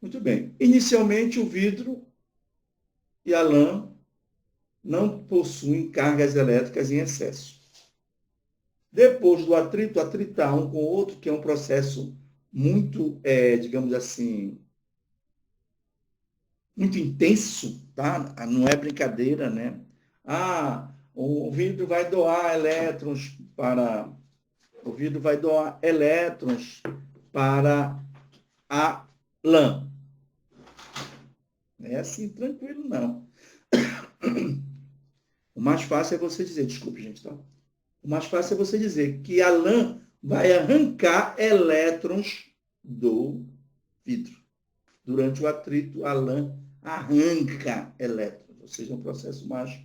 Muito bem. Inicialmente, o vidro e a lã não possuem cargas elétricas em excesso. Depois do atrito, atritar um com o outro, que é um processo muito, digamos assim, muito intenso, tá? Não é brincadeira, né? O vidro vai doar elétrons para a lã. Não é assim tranquilo, não. O mais fácil é você dizer, desculpe, gente, tá? O mais fácil é você dizer que a lã vai arrancar elétrons do vidro. Durante o atrito, a lã arranca elétrons, ou seja, um processo mais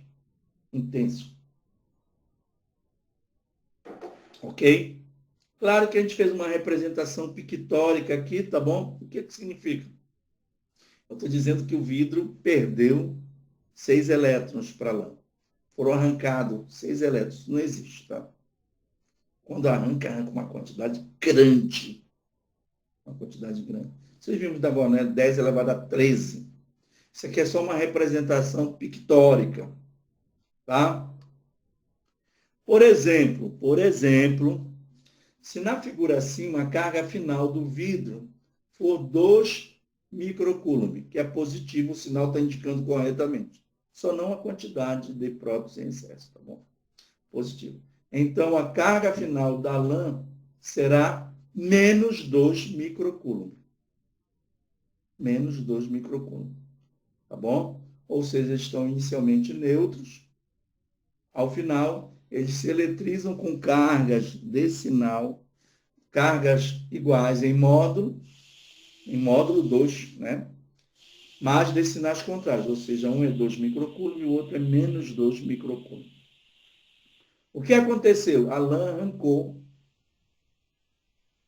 intenso. Ok? Claro que a gente fez uma representação pictórica aqui, tá bom? O que significa? Eu estou dizendo que o vidro perdeu 6 elétrons para lá. Foram arrancados 6 elétrons. Não existe, tá? Quando arranca uma quantidade grande. Uma quantidade grande. Vocês viram agora, né? 10 elevado a 13. Isso aqui é só uma representação pictórica, tá? Por exemplo, se na figura acima a carga final do vidro for 2 microcoulomb, que é positivo, o sinal está indicando corretamente. Só não a quantidade de prótons em excesso, tá bom? Positivo. Então, a carga final da lã será menos 2 microcoulomb. Menos 2 microcoulomb. Tá bom? Ou seja, estão inicialmente neutros. Ao final, eles se eletrizam com cargas de sinal, cargas iguais em módulo 2, né? Mas de sinais contrários, ou seja, um é 2 microcoulomb e o outro é menos 2 microcoulomb. O que aconteceu? A lã arrancou,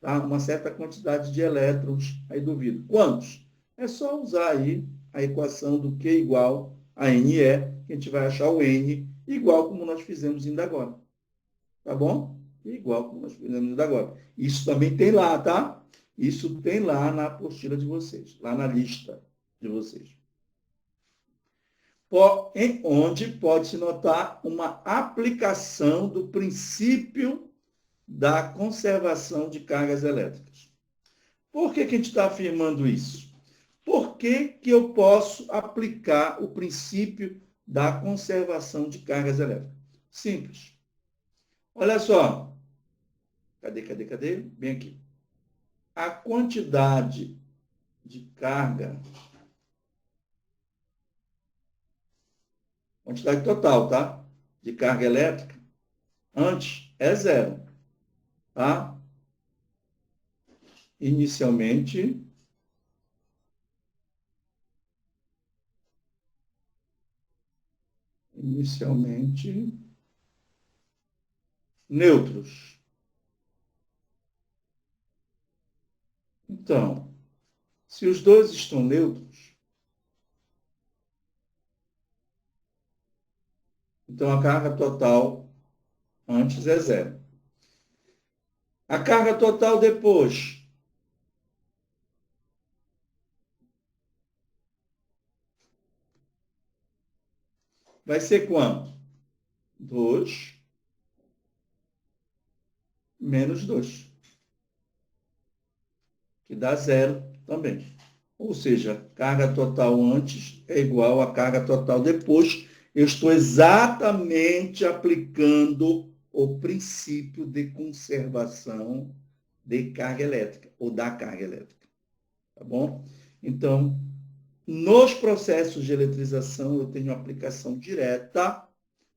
tá, uma certa quantidade de elétrons aí do vidro. Quantos? É só usar aí a equação do Q igual a NE, que a gente vai achar o N igual como nós fizemos ainda agora. Tá bom? Igual como nós fizemos ainda agora. Isso também tem lá, tá? Isso tem lá na apostila de vocês, lá na lista de vocês. Onde pode-se notar uma aplicação do princípio da conservação de cargas elétricas. Por que a gente está afirmando isso? Por que eu posso aplicar o princípio da conservação de cargas elétricas? Simples. Olha só. Cadê? Bem aqui. A quantidade de carga, quantidade total, tá? De carga elétrica, antes é zero, tá? Inicialmente neutros. Então, se os dois estão neutros, então a carga total antes é zero. A carga total depois vai ser quanto? 2 menos 2, que dá zero também. Ou seja, carga total antes é igual a carga total depois. Eu estou exatamente aplicando o princípio de conservação de carga elétrica, ou da carga elétrica. Tá bom? Então, nos processos de eletrização, eu tenho aplicação direta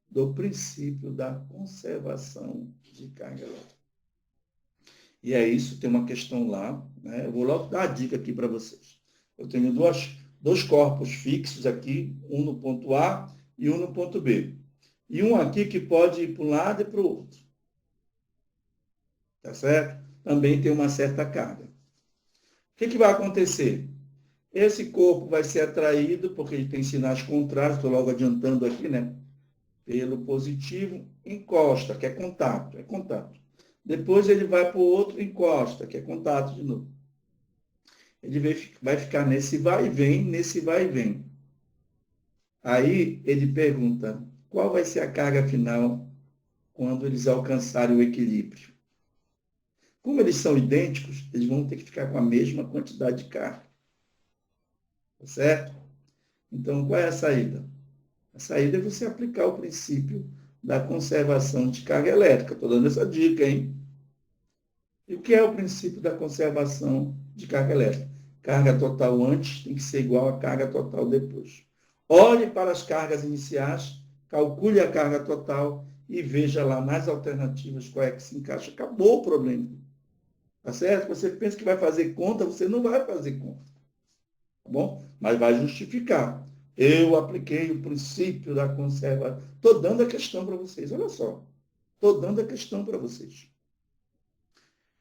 do princípio da conservação de carga elétrica. E é isso, tem uma questão lá, né? Eu vou logo dar a dica aqui para vocês. Eu tenho dois corpos fixos aqui, um no ponto A e um no ponto B. E um aqui que pode ir para um lado e para o outro. Tá certo? Também tem uma certa carga. O que vai acontecer? Esse corpo vai ser atraído, porque ele tem sinais contrários, estou logo adiantando aqui, né? Pelo positivo, encosta, que é contato. Depois ele vai para o outro, encosta, que é contato de novo. Ele vai ficar nesse vai e vem. Aí ele pergunta, qual vai ser a carga final quando eles alcançarem o equilíbrio? Como eles são idênticos, eles vão ter que ficar com a mesma quantidade de carga. Tá certo? Então, qual é a saída? A saída é você aplicar o princípio da conservação de carga elétrica. Estou dando essa dica, hein? E o que é o princípio da conservação de carga elétrica? Carga total antes tem que ser igual a carga total depois. Olhe para as cargas iniciais, calcule a carga total e veja lá nas alternativas qual é que se encaixa. Acabou o problema. Tá certo? Você pensa que vai fazer conta, você não vai fazer conta. tá bom? Mas vai justificar. Eu apliquei o princípio da conservação. Estou dando a questão para vocês, olha só. Estou dando a questão para vocês.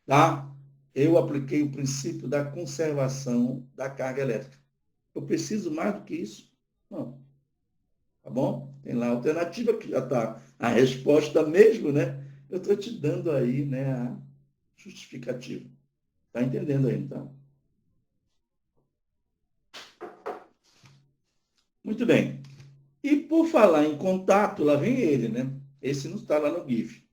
Tá? Eu apliquei o princípio da conservação da carga elétrica. Eu preciso mais do que isso? Não. Tá bom? Tem lá a alternativa que já está a resposta mesmo, né? Eu estou te dando aí, né, a justificativa. Está entendendo aí, então? Muito bem. E por falar em contato, lá vem ele, né? Esse não está lá no GIF.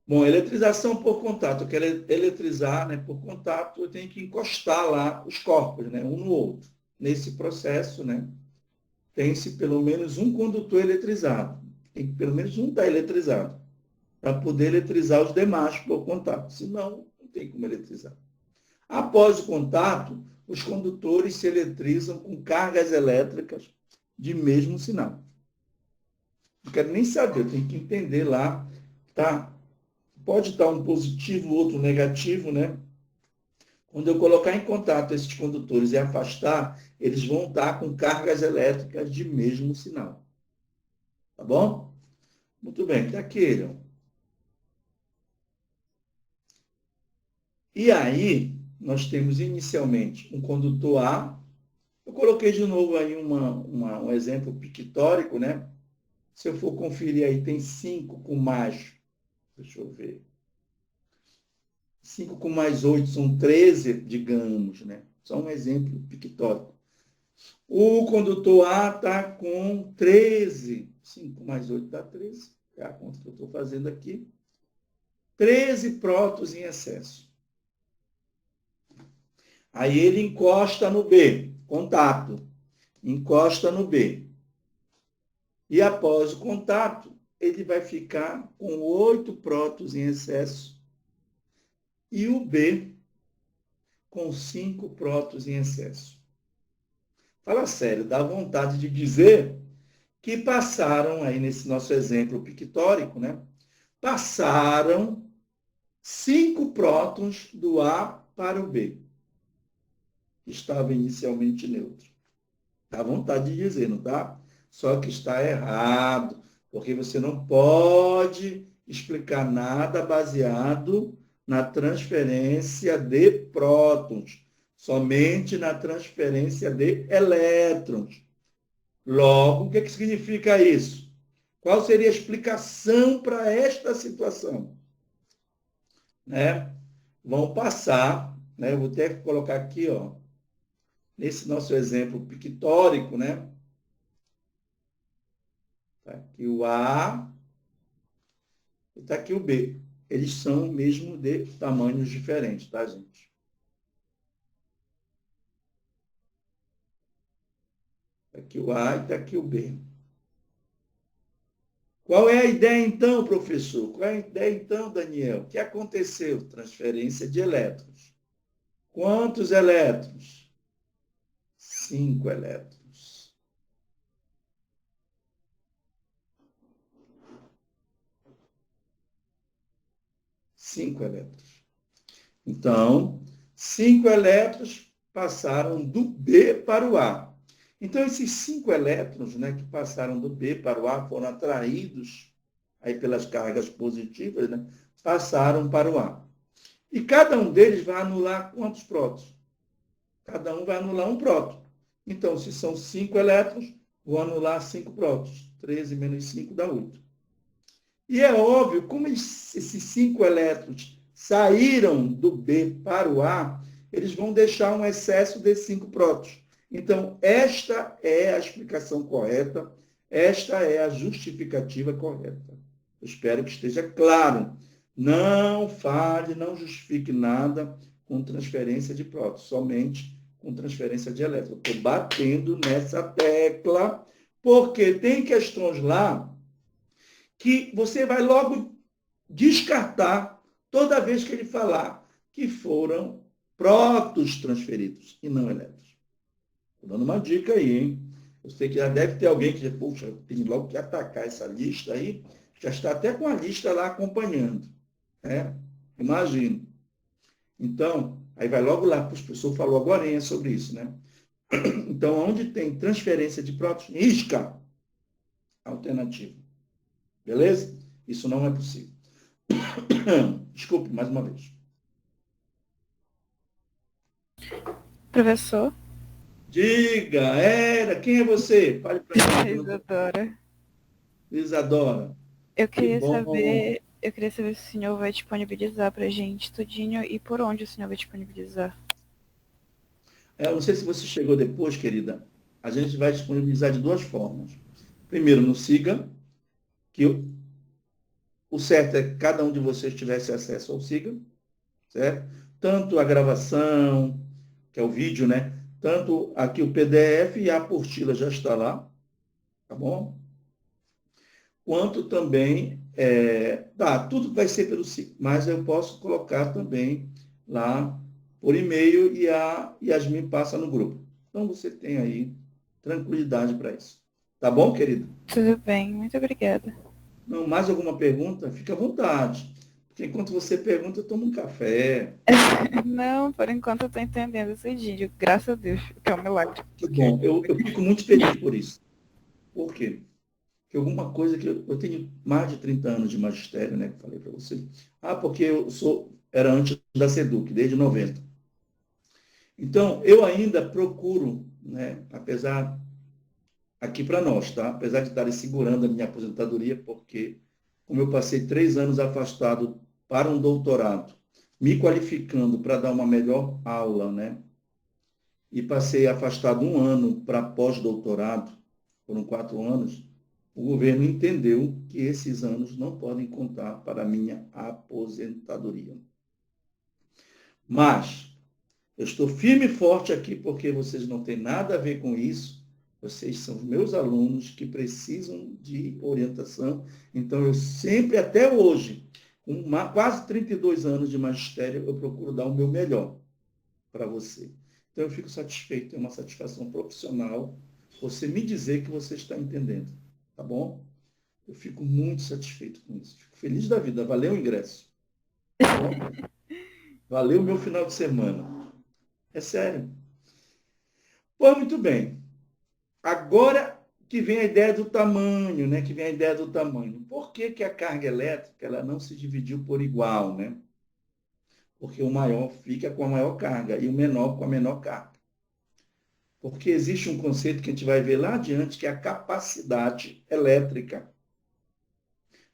Bom, eletrização por contato. Eu quero eletrizar, né, por contato, eu tenho que encostar lá os corpos, né, um no outro. Nesse processo, né, tem-se pelo menos um condutor eletrizado. Tem que pelo menos um estar eletrizado para poder eletrizar os demais por contato. Senão, não tem como eletrizar. Após o contato, os condutores se eletrizam com cargas elétricas de mesmo sinal. Não quero nem saber, eu tenho que entender lá, tá? Pode estar um positivo, outro negativo, né? Quando eu colocar em contato esses condutores e afastar, eles vão estar com cargas elétricas de mesmo sinal. Tá bom? Muito bem, está aqui ele. Ó. E aí, nós temos inicialmente um condutor A. Eu coloquei de novo aí um exemplo pictórico, né? Se eu for conferir aí, tem 5 com mais, deixa eu ver, 5 com mais 8 são 13, digamos, né? Só um exemplo pictórico. O condutor A está com 13, 5 mais 8 dá 13, é a conta que eu estou fazendo aqui, 13 prótons em excesso. Aí ele encosta no B, contato, encosta no B. E após o contato, ele vai ficar com 8 prótons em excesso e o B com 5 prótons em excesso. Fala sério, dá vontade de dizer que passaram, aí nesse nosso exemplo pictórico, né? Passaram 5 prótons do A para o B, que estava inicialmente neutro. Dá vontade de dizer, não dá? Só que está errado, porque você não pode explicar nada baseado na transferência de prótons, somente na transferência de elétrons. Logo, o que significa isso? Qual seria a explicação para esta situação? Né? Vão passar, né? Eu vou ter que colocar aqui, ó, nesse nosso exemplo pictórico, né? Está aqui o A e está aqui o B. Eles são mesmo de tamanhos diferentes, tá, gente? Está aqui o A e está aqui o B. Qual é a ideia, então, professor? Qual é a ideia, então, Daniel? O que aconteceu? Transferência de elétrons. Quantos elétrons? 5 elétrons. Cinco elétrons. Então, 5 elétrons passaram do B para o A. Então, esses 5 elétrons, né, que passaram do B para o A, foram atraídos aí pelas cargas positivas, né, passaram para o A. E cada um deles vai anular quantos prótons? Cada um vai anular um próton. Então, se são 5 elétrons, vou anular 5 prótons. 13 menos 5 dá 8. E é óbvio, como esses 5 elétrons saíram do B para o A, eles vão deixar um excesso de 5 prótons. Então, esta é a explicação correta, esta é a justificativa correta. Eu espero que esteja claro. Não fale, não justifique nada com transferência de prótons, somente com transferência de elétrons. Estou batendo nessa tecla, porque tem questões lá que você vai logo descartar toda vez que ele falar que foram prótons transferidos e não elétrons. Estou dando uma dica aí, hein? Eu sei que já deve ter alguém que já, puxa, tem logo que atacar essa lista aí, já está até com a lista lá acompanhando. Né? Imagino. Então, Aí vai logo lá, o professor falou agora sobre isso, né? Então, onde tem transferência de prótons, isca alternativa. Beleza? Isso não é possível. Desculpe, mais uma vez. Professor? Diga, quem é você? Fale para mim. Que eu não tô... Isadora. Isadora. Eu Que queria bom. saber, eu queria saber se o senhor vai disponibilizar pra gente tudinho e por onde o senhor vai disponibilizar. Eu não sei se você chegou depois, querida. A gente vai disponibilizar de duas formas. Primeiro, no Siga, que o certo é que cada um de vocês tivesse acesso ao Siga, certo? Tanto a gravação, que é o vídeo, né? Tanto aqui o PDF e a apostila já está lá, tá bom? Quanto também, tudo vai ser pelo Siga, mas eu posso colocar também lá por e-mail e a Yasmin passa no grupo. Então você tem aí tranquilidade para isso. Tá bom, querido? Tudo bem, muito obrigada. Não, mais alguma pergunta? Fique à vontade. Porque enquanto você pergunta, eu tomo um café. Não, por enquanto eu tô entendendo esse vídeo, graças a Deus, que é um milagre. Que Porque bom. Eu fico muito feliz por isso. Por quê? Porque alguma coisa que eu tenho mais de 30 anos de magistério, né? Que eu falei para você. Porque era antes da SEDUC, desde 90. Então, eu ainda procuro, né? Apesar, aqui para nós, tá? Apesar de estarem segurando a minha aposentadoria, porque como eu passei 3 anos afastado para um doutorado, me qualificando para dar uma melhor aula, né? E passei afastado 1 ano para pós-doutorado, foram 4 anos, o governo entendeu que esses anos não podem contar para a minha aposentadoria. Mas eu estou firme e forte aqui porque vocês não têm nada a ver com isso. Vocês são meus alunos que precisam de orientação. Então, eu sempre, até hoje, com quase 32 anos de magistério, eu procuro dar o meu melhor para você. Então, eu fico satisfeito, é uma satisfação profissional você me dizer que você está entendendo, tá bom? Eu fico muito satisfeito com isso. Fico feliz da vida. Valeu o ingresso, tá bom? Valeu o meu final de semana. É sério. Pois muito bem. Agora que vem a ideia do tamanho, né? Que vem a ideia do tamanho. Por que que a carga elétrica ela não se dividiu por igual, né? Porque o maior fica com a maior carga e o menor com a menor carga. Porque existe um conceito que a gente vai ver lá adiante, que é a capacidade elétrica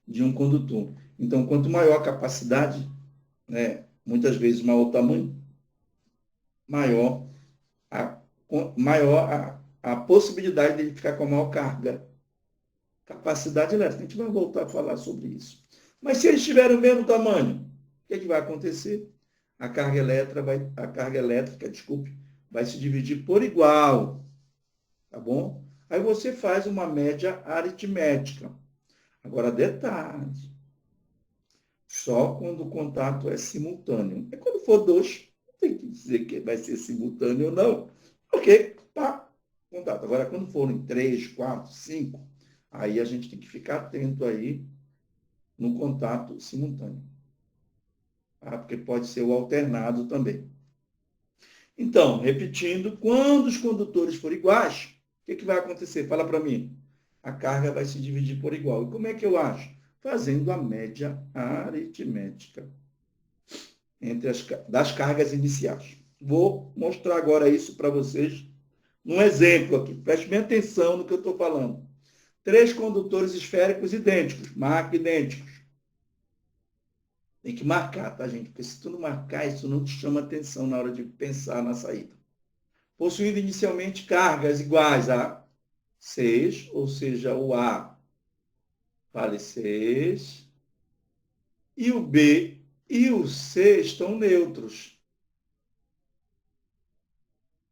de um condutor. Então, quanto maior a capacidade, né, muitas vezes maior o tamanho, maior a, maior a possibilidade de ele ficar com a maior carga. Capacidade elétrica. A gente vai voltar a falar sobre isso. Mas se eles tiverem o mesmo tamanho, o que, é que vai acontecer? A carga elétrica, desculpe, vai se dividir por igual, tá bom? Aí você faz uma média aritmética. Agora, detalhe, só quando o contato é simultâneo. E quando for dois, não tem que dizer que vai ser simultâneo ou não, porque, pá, contato. Agora, quando forem 3, 4, 5, aí a gente tem que ficar atento aí no contato simultâneo, tá? Porque pode ser o alternado também. Então, repetindo, quando os condutores forem iguais, o que vai acontecer? Fala para mim. A carga vai se dividir por igual. E como é que eu acho? Fazendo a média aritmética das cargas iniciais. Vou mostrar agora isso para vocês num exemplo aqui. Preste bem atenção no que eu estou falando. 3 condutores esféricos idênticos, marca idênticos. Tem que marcar, tá, gente? Porque se tu não marcar, isso não te chama atenção na hora de pensar na saída. Possuindo inicialmente cargas iguais a 6, ou seja, o A vale 6, e o B e o C estão neutros.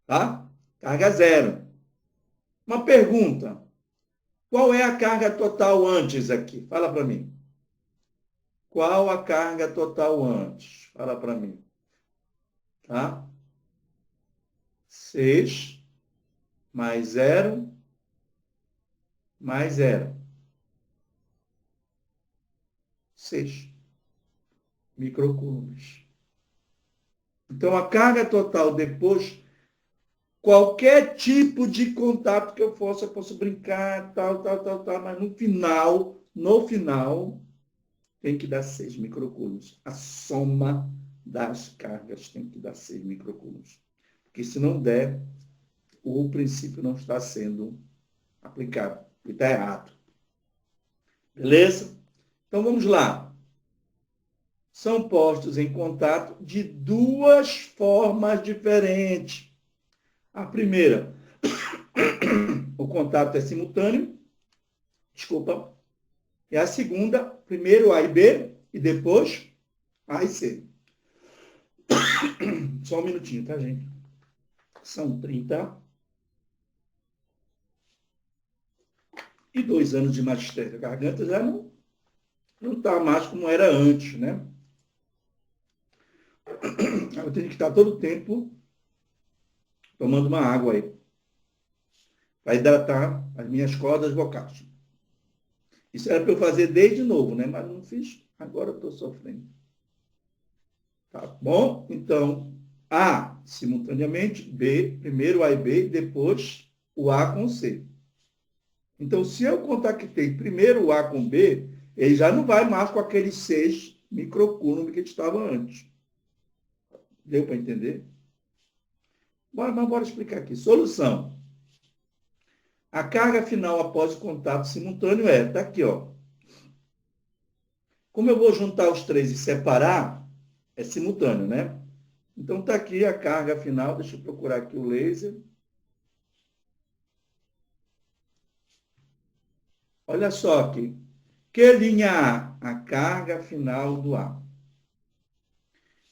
Tá? Carga zero. Uma pergunta. Qual é a carga total antes aqui? Fala para mim. Qual a carga total antes? Fala para mim. Tá? 6 mais zero mais zero. 6 microcoulombs. Então, a carga total depois, qualquer tipo de contato que eu posso brincar, tal, mas no final, tem que dar 6 microcoulombs. A soma das cargas tem que dar 6 microcoulombs. Porque se não der, o princípio não está sendo aplicado. E está errado. Beleza? Então vamos lá. São postos em contato de duas formas diferentes. A primeira, o contato é simultâneo. Desculpa. E a segunda, primeiro A e B e depois A e C. Só um minutinho, tá, gente? São 32 anos de magistério. A garganta já não está mais como era antes, né? Eu tenho que estar todo o tempo tomando uma água aí, para hidratar as minhas cordas vocais. Isso era para eu fazer desde novo, né? Mas não fiz, agora eu estou sofrendo. Tá bom? Então, A simultaneamente, B, primeiro A e B, depois o A com C. Então, se eu contactei primeiro o A com B, ele já não vai mais com aqueles 6 microcoulombs que estava antes. Deu para entender? Bora explicar aqui. Solução. A carga final após o contato simultâneo está aqui, ó. Como eu vou juntar os três e separar, é simultâneo, né? Então está aqui a carga final. Deixa eu procurar aqui o laser. Olha só aqui. Que linha A? A carga final do A.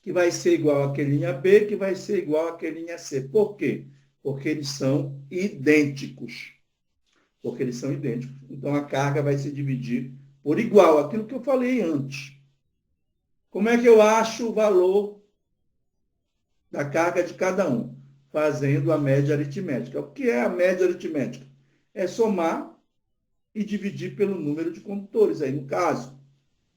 Que vai ser igual a que linha B, que vai ser igual a que linha C. Por quê? Porque eles são idênticos. Porque eles são idênticos. Então, a carga vai se dividir por igual, aquilo que eu falei antes. Como é que eu acho o valor da carga de cada um? Fazendo a média aritmética. O que é a média aritmética? É somar e dividir pelo número de condutores. Aí, no caso,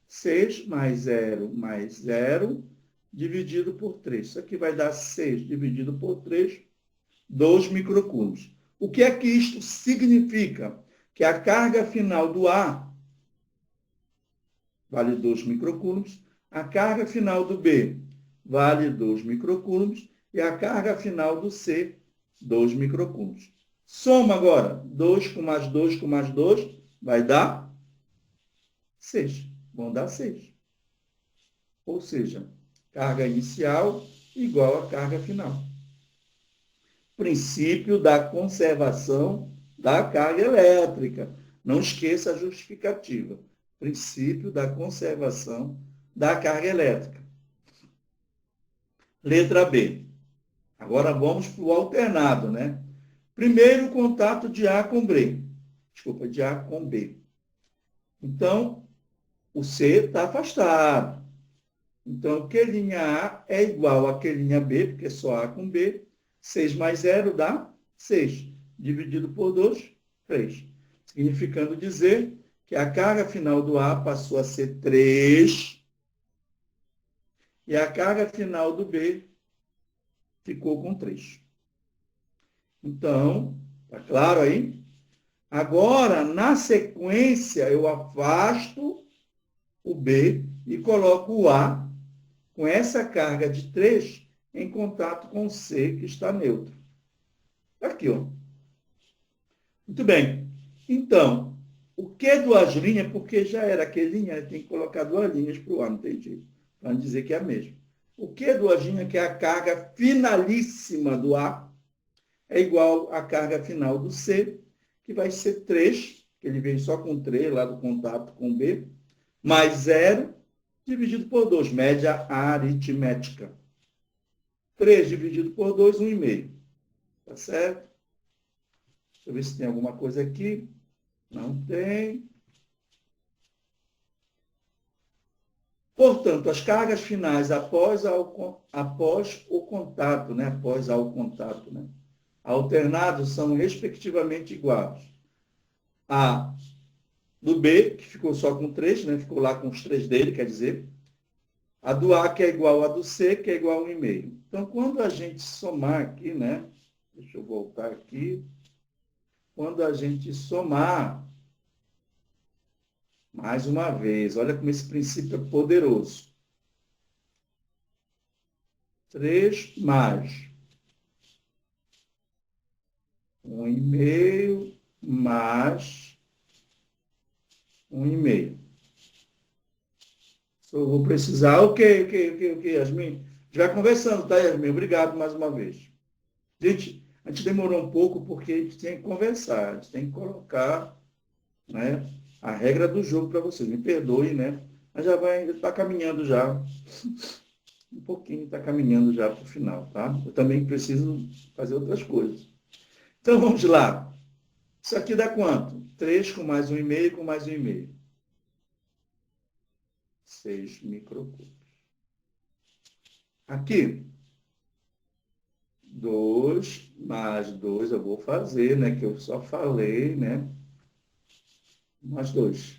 6 mais 0, dividido por 3. Isso aqui vai dar 6 dividido por 3, 2 microcoulombs. O que é que isto significa? Que a carga final do A vale 2 microcoulombs, a carga final do B vale 2 microcoulombs e a carga final do C, 2 microcoulombs. Soma agora, 2 com mais 2 com mais 2, vai dar 6. Vão dar 6. Ou seja, carga inicial igual a carga final. Princípio da conservação da carga elétrica. Não esqueça a justificativa. Princípio da conservação da carga elétrica. Letra B. Agora vamos para o alternado, né? Primeiro contato de A com B. Desculpa, de A com B. Então, o C está afastado. Então, Q' A é igual a Q' B, porque é só A com B. 6 mais 0 dá 6. Dividido por 2, 3. Significando dizer que a carga final do A passou a ser 3 e a carga final do B ficou com 3. Então, tá claro aí? Agora, na sequência, eu afasto o B e coloco o A com essa carga de 3 em contato com o C, que está neutro. Aqui, ó. Muito bem. Então, o que duas linhas? Porque já era que linha, tem que colocar duas linhas para o A, não tem jeito. Para não dizer que é a mesma. O que duas linhas, que é a carga finalíssima do A, é igual à carga final do C, que vai ser 3, que ele veio só com 3 lá do contato com B, mais 0, dividido por 2, média aritmética. 3 dividido por 2, 1,5. Tá certo? Deixa eu ver se tem alguma coisa aqui. Não tem. Portanto, as cargas finais após o contato, né? Após ao contato, né? Alternados são respectivamente iguais. A do B, que ficou só com 3, né? Ficou lá com os 3 dele, quer dizer. A do A, que é igual a do C, que é igual a 1,5. Então, quando a gente somar aqui, né? Deixa eu voltar aqui. Quando a gente somar, mais uma vez, olha como esse princípio é poderoso. 3 mais 1,5 mais 1,5. Eu vou precisar. O que, Yasmin? A gente vai conversando, tá, Yasmin? Obrigado mais uma vez. Gente, a gente demorou um pouco porque a gente tem que conversar, a gente tem que colocar, né, a regra do jogo para vocês. Me perdoe, né? Mas já está caminhando já. Um pouquinho está caminhando já para o final, tá? Eu também preciso fazer outras coisas. Então vamos lá. Isso aqui dá quanto? 3 com mais 1,5 com mais 1,5. 6 microcúbios. Aqui, 2 mais 2 eu vou fazer, né? Que eu só falei, né? Mais 2.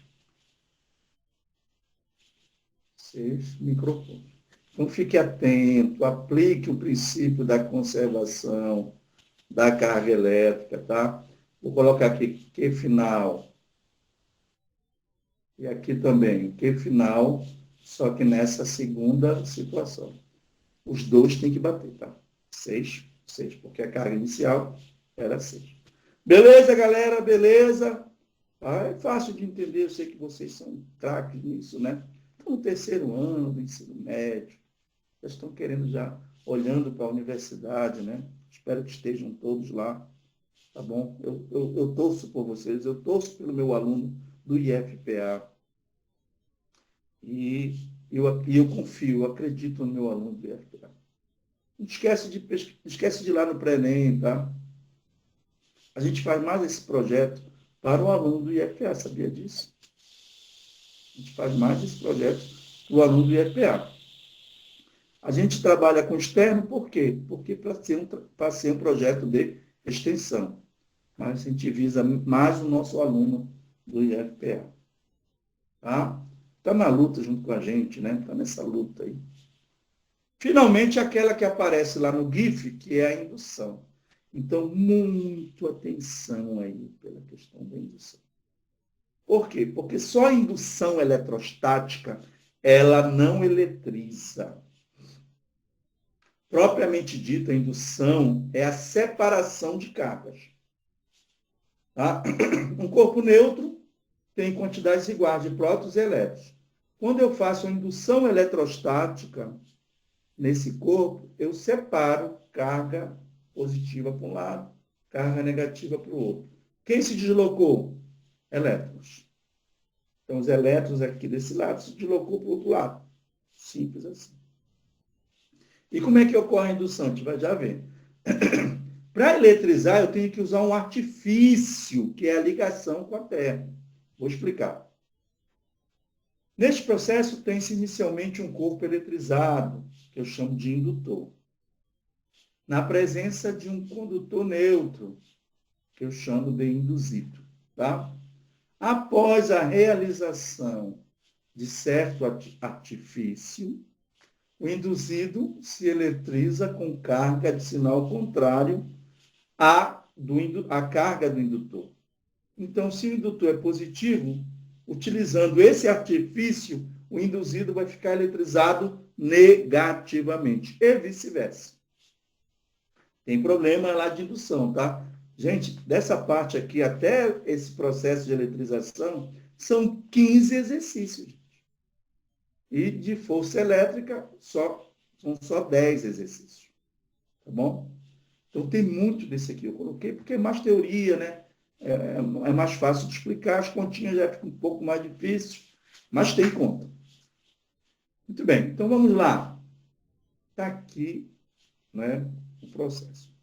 6 microcúbios. Então fique atento, aplique o princípio da conservação da carga elétrica, tá? Vou colocar aqui Q final. E aqui também, Q final, só que nessa segunda situação. Os dois têm que bater, tá? 6, 6, porque a carga inicial era 6. Beleza, galera? Beleza? Ah, é fácil de entender, eu sei que vocês são craques nisso, né? Estão no terceiro ano do ensino médio, já estão querendo já, olhando para a universidade, né? Espero que estejam todos lá, tá bom? Eu torço por vocês, eu torço pelo meu aluno do IFPA. E eu confio, eu acredito no meu aluno do IFPA. Não esquece de ir lá no Pré-ENEM, tá? A gente faz mais esse projeto para o aluno do IFPA, sabia disso? A gente faz mais esse projeto para o aluno do IFPA. A gente trabalha com externo, por quê? Porque para ser um projeto de extensão. Mas a gente visa mais o nosso aluno do IFPA. Tá? Está na luta junto com a gente, né? Está nessa luta aí. Finalmente, aquela que aparece lá no GIF, que é a indução. Então, muito atenção aí pela questão da indução. Por quê? Porque só a indução eletrostática, ela não eletriza. Propriamente dita, a indução é a separação de cargas. Tá? Um corpo neutro tem quantidades iguais de prótons e elétrons. Quando eu faço a indução eletrostática nesse corpo, eu separo carga positiva para um lado, carga negativa para o outro. Quem se deslocou? Elétrons. Então, os elétrons aqui desse lado se deslocou para o outro lado. Simples assim. E como é que ocorre a indução? A gente vai já ver. Para eletrizar, eu tenho que usar um artifício, que é a ligação com a Terra. Vou explicar. Neste processo, tem-se inicialmente um corpo eletrizado, que eu chamo de indutor. Na presença de um condutor neutro, que eu chamo de induzido. Tá? Após a realização de certo artifício, o induzido se eletriza com carga de sinal contrário à carga do indutor. Então, se o indutor é positivo, utilizando esse artifício, o induzido vai ficar eletrizado negativamente e vice-versa. Tem problema lá de indução, tá? Gente, dessa parte aqui até esse processo de eletrização, são 15 exercícios. E de força elétrica, são só 10 exercícios. Tá bom? Então, tem muito desse aqui. Eu coloquei porque é mais teoria, né? É mais fácil de explicar. As continhas já ficam um pouco mais difíceis, mas tem conta. Muito bem. Então, vamos lá. Está aqui, né, o processo.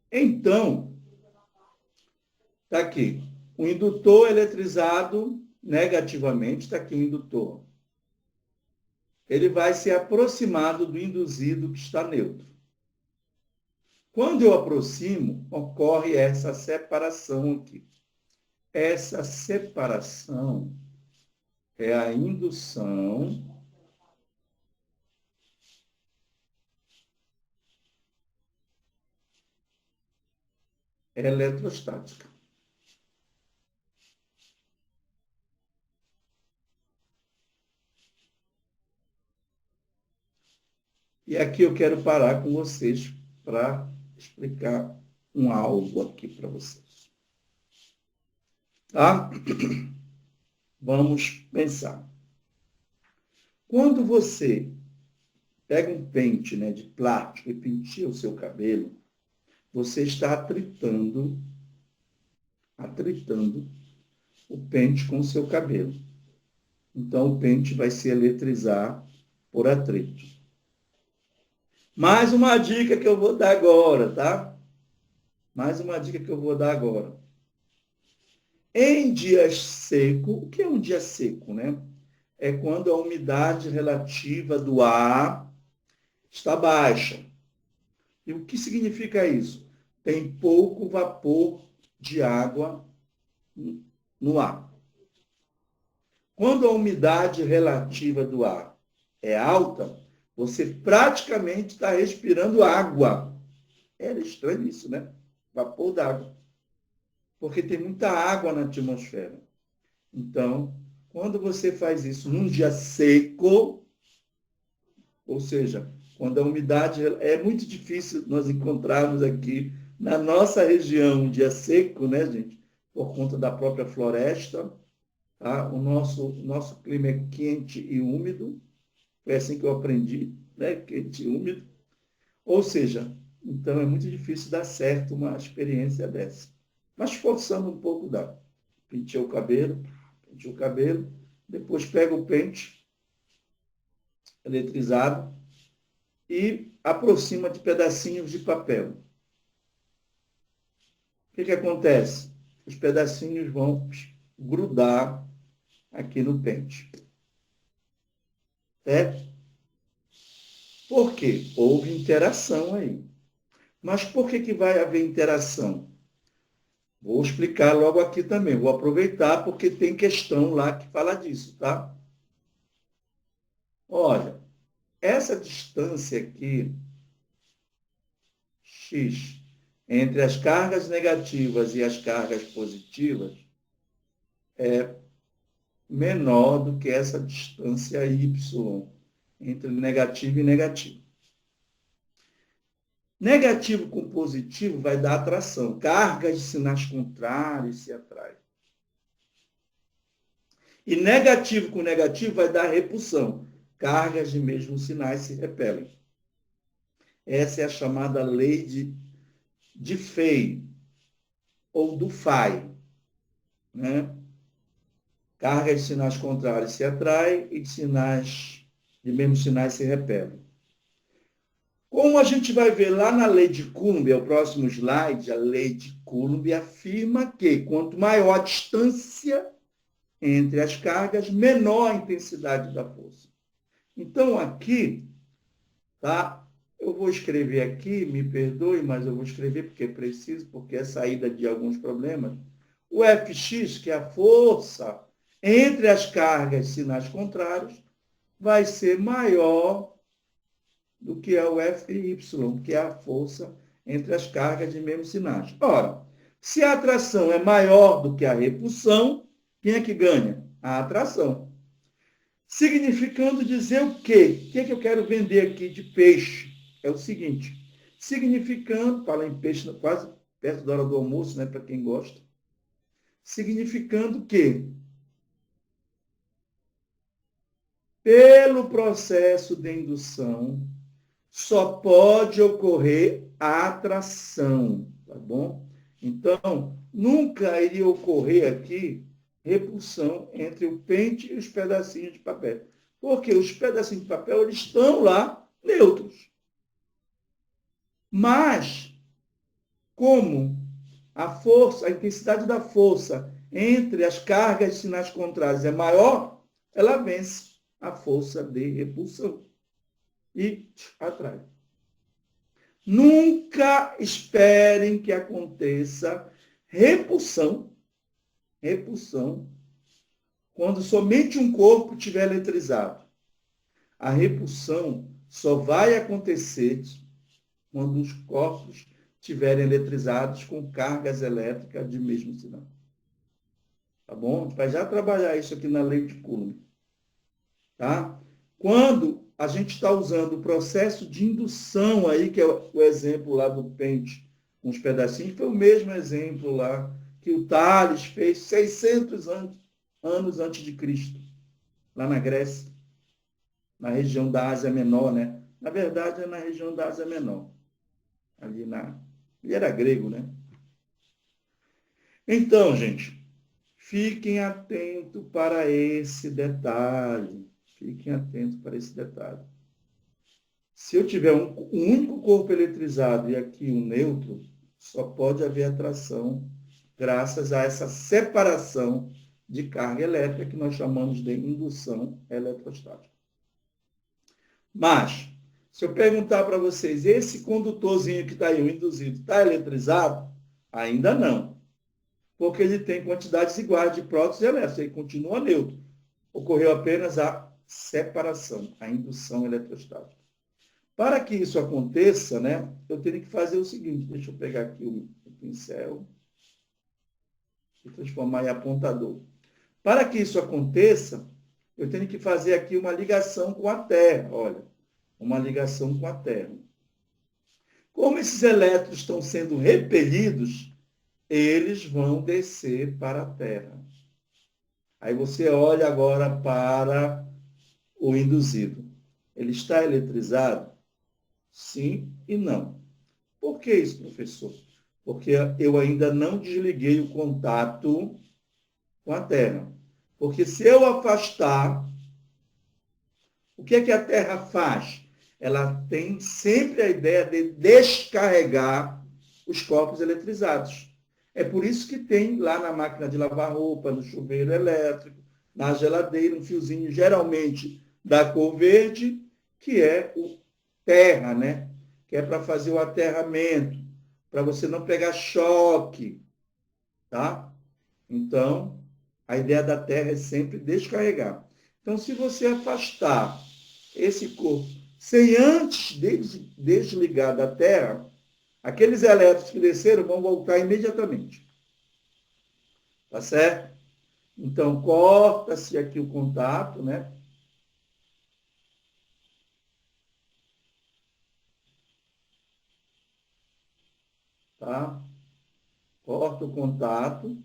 Então, está aqui. O indutor eletrizado negativamente. Está aqui o indutor. Ele vai ser aproximado do induzido que está neutro. Quando eu aproximo, ocorre essa separação aqui. Essa separação é a indução eletrostática. E aqui eu quero parar com vocês para explicar algo aqui para vocês. Tá? Vamos pensar. Quando você pega um pente, né, de plástico e penteia o seu cabelo, você está atritando o pente com o seu cabelo. Então, o pente vai se eletrizar por atrito. Mais uma dica que eu vou dar agora, tá? Mais uma dica que eu vou dar agora. Em dias secos, o que é um dia seco, né? É quando a umidade relativa do ar está baixa. E o que significa isso? Tem pouco vapor de água no ar. Quando a umidade relativa do ar é alta, você praticamente está respirando água. Era estranho isso, né? Vapor d'água. Porque tem muita água na atmosfera. Então, quando você faz isso num dia seco, ou seja, quando a umidade... É muito difícil nós encontrarmos aqui na nossa região um dia seco, né, gente? Por conta da própria floresta. Tá? O nosso clima é quente e úmido. Foi assim que eu aprendi, né? Quente e úmido. Ou seja, então é muito difícil dar certo uma experiência dessa. Mas forçando um pouco dá. Penteia o cabelo, depois pega o pente eletrizado e aproxima de pedacinhos de papel. O que acontece? Os pedacinhos vão grudar aqui no pente. Certo? Por quê? Houve interação aí. Mas por que vai haver interação? Vou explicar logo aqui também. Vou aproveitar porque tem questão lá que fala disso, tá? Olha, essa distância aqui, x, entre as cargas negativas e as cargas positivas, é menor do que essa distância y, entre negativo e negativo. Negativo com positivo vai dar atração. Cargas de sinais contrários se atraem. E negativo com negativo vai dar repulsão. Cargas de mesmos sinais se repelem. Essa é a chamada lei de Fay, ou do Fay. Né? Cargas de sinais contrários se atraem e de mesmos sinais se repelem. Como a gente vai ver lá na lei de Coulomb, é o próximo slide, a lei de Coulomb afirma que quanto maior a distância entre as cargas, menor a intensidade da força. Então, aqui, tá? Eu vou escrever aqui, me perdoe, mas eu vou escrever porque é preciso, porque é saída de alguns problemas. O Fx, que é a força entre as cargas sinais contrários, vai ser maior do que é o Fy, que é a força entre as cargas de mesmos sinais. Ora, se a atração é maior do que a repulsão, quem é que ganha? A atração. Significando dizer o quê? O que é que eu quero vender aqui de peixe? É o seguinte, significando, fala em peixe quase perto da hora do almoço, né, para quem gosta, significando que, pelo processo de indução, só pode ocorrer a atração, tá bom? Então, nunca iria ocorrer aqui repulsão entre o pente e os pedacinhos de papel. Porque os pedacinhos de papel eles estão lá neutros. Mas, como a intensidade da força entre as cargas de sinais contrários é maior, ela vence a força de repulsão e atrai. Nunca esperem que aconteça repulsão, quando somente um corpo estiver eletrizado. A repulsão só vai acontecer quando os corpos estiverem eletrizados com cargas elétricas de mesmo sinal. Tá bom? A gente vai já trabalhar isso aqui na lei de Coulomb. Tá? Quando a gente está usando o processo de indução aí, que é o exemplo lá do pente com os pedacinhos, foi o mesmo exemplo lá que o Tales fez 600 anos antes de Cristo, lá na Grécia, na região da Ásia Menor, né? Na verdade, é na região da Ásia Menor. Ele era grego, né? Então, gente, fiquem atentos para esse detalhe. Fiquem atentos para esse detalhe. Se eu tiver um único corpo eletrizado e aqui um neutro, só pode haver atração graças a essa separação de carga elétrica que nós chamamos de indução eletrostática. Mas, se eu perguntar para vocês, esse condutorzinho que está aí, o induzido, está eletrizado? Ainda não. Porque ele tem quantidades iguais de prótons e elétrons, ele continua neutro. Ocorreu apenas a separação, a indução eletrostática. Para que isso aconteça, né, eu teria que fazer o seguinte, deixa eu pegar aqui o pincel e transformar em apontador. Para que isso aconteça, eu tenho que fazer aqui uma ligação com a Terra, olha, uma ligação com a Terra. Como esses elétrons estão sendo repelidos, eles vão descer para a Terra. Aí você olha agora para o induzido. Ele está eletrizado? Sim e não. Por que isso, professor? Porque eu ainda não desliguei o contato com a Terra. Porque se eu afastar, o que é que a Terra faz? Ela tem sempre a ideia de descarregar os corpos eletrizados. É por isso que tem lá na máquina de lavar roupa, no chuveiro elétrico, na geladeira, um fiozinho geralmente da cor verde, que é o terra, né? Que é para fazer o aterramento, para você não pegar choque, tá? Então, a ideia da terra é sempre descarregar. Então, se você afastar esse corpo sem antes desligar da terra, aqueles elétrons que desceram vão voltar imediatamente. Tá certo? Então, corta-se aqui o contato, né? Tá? Corta o contato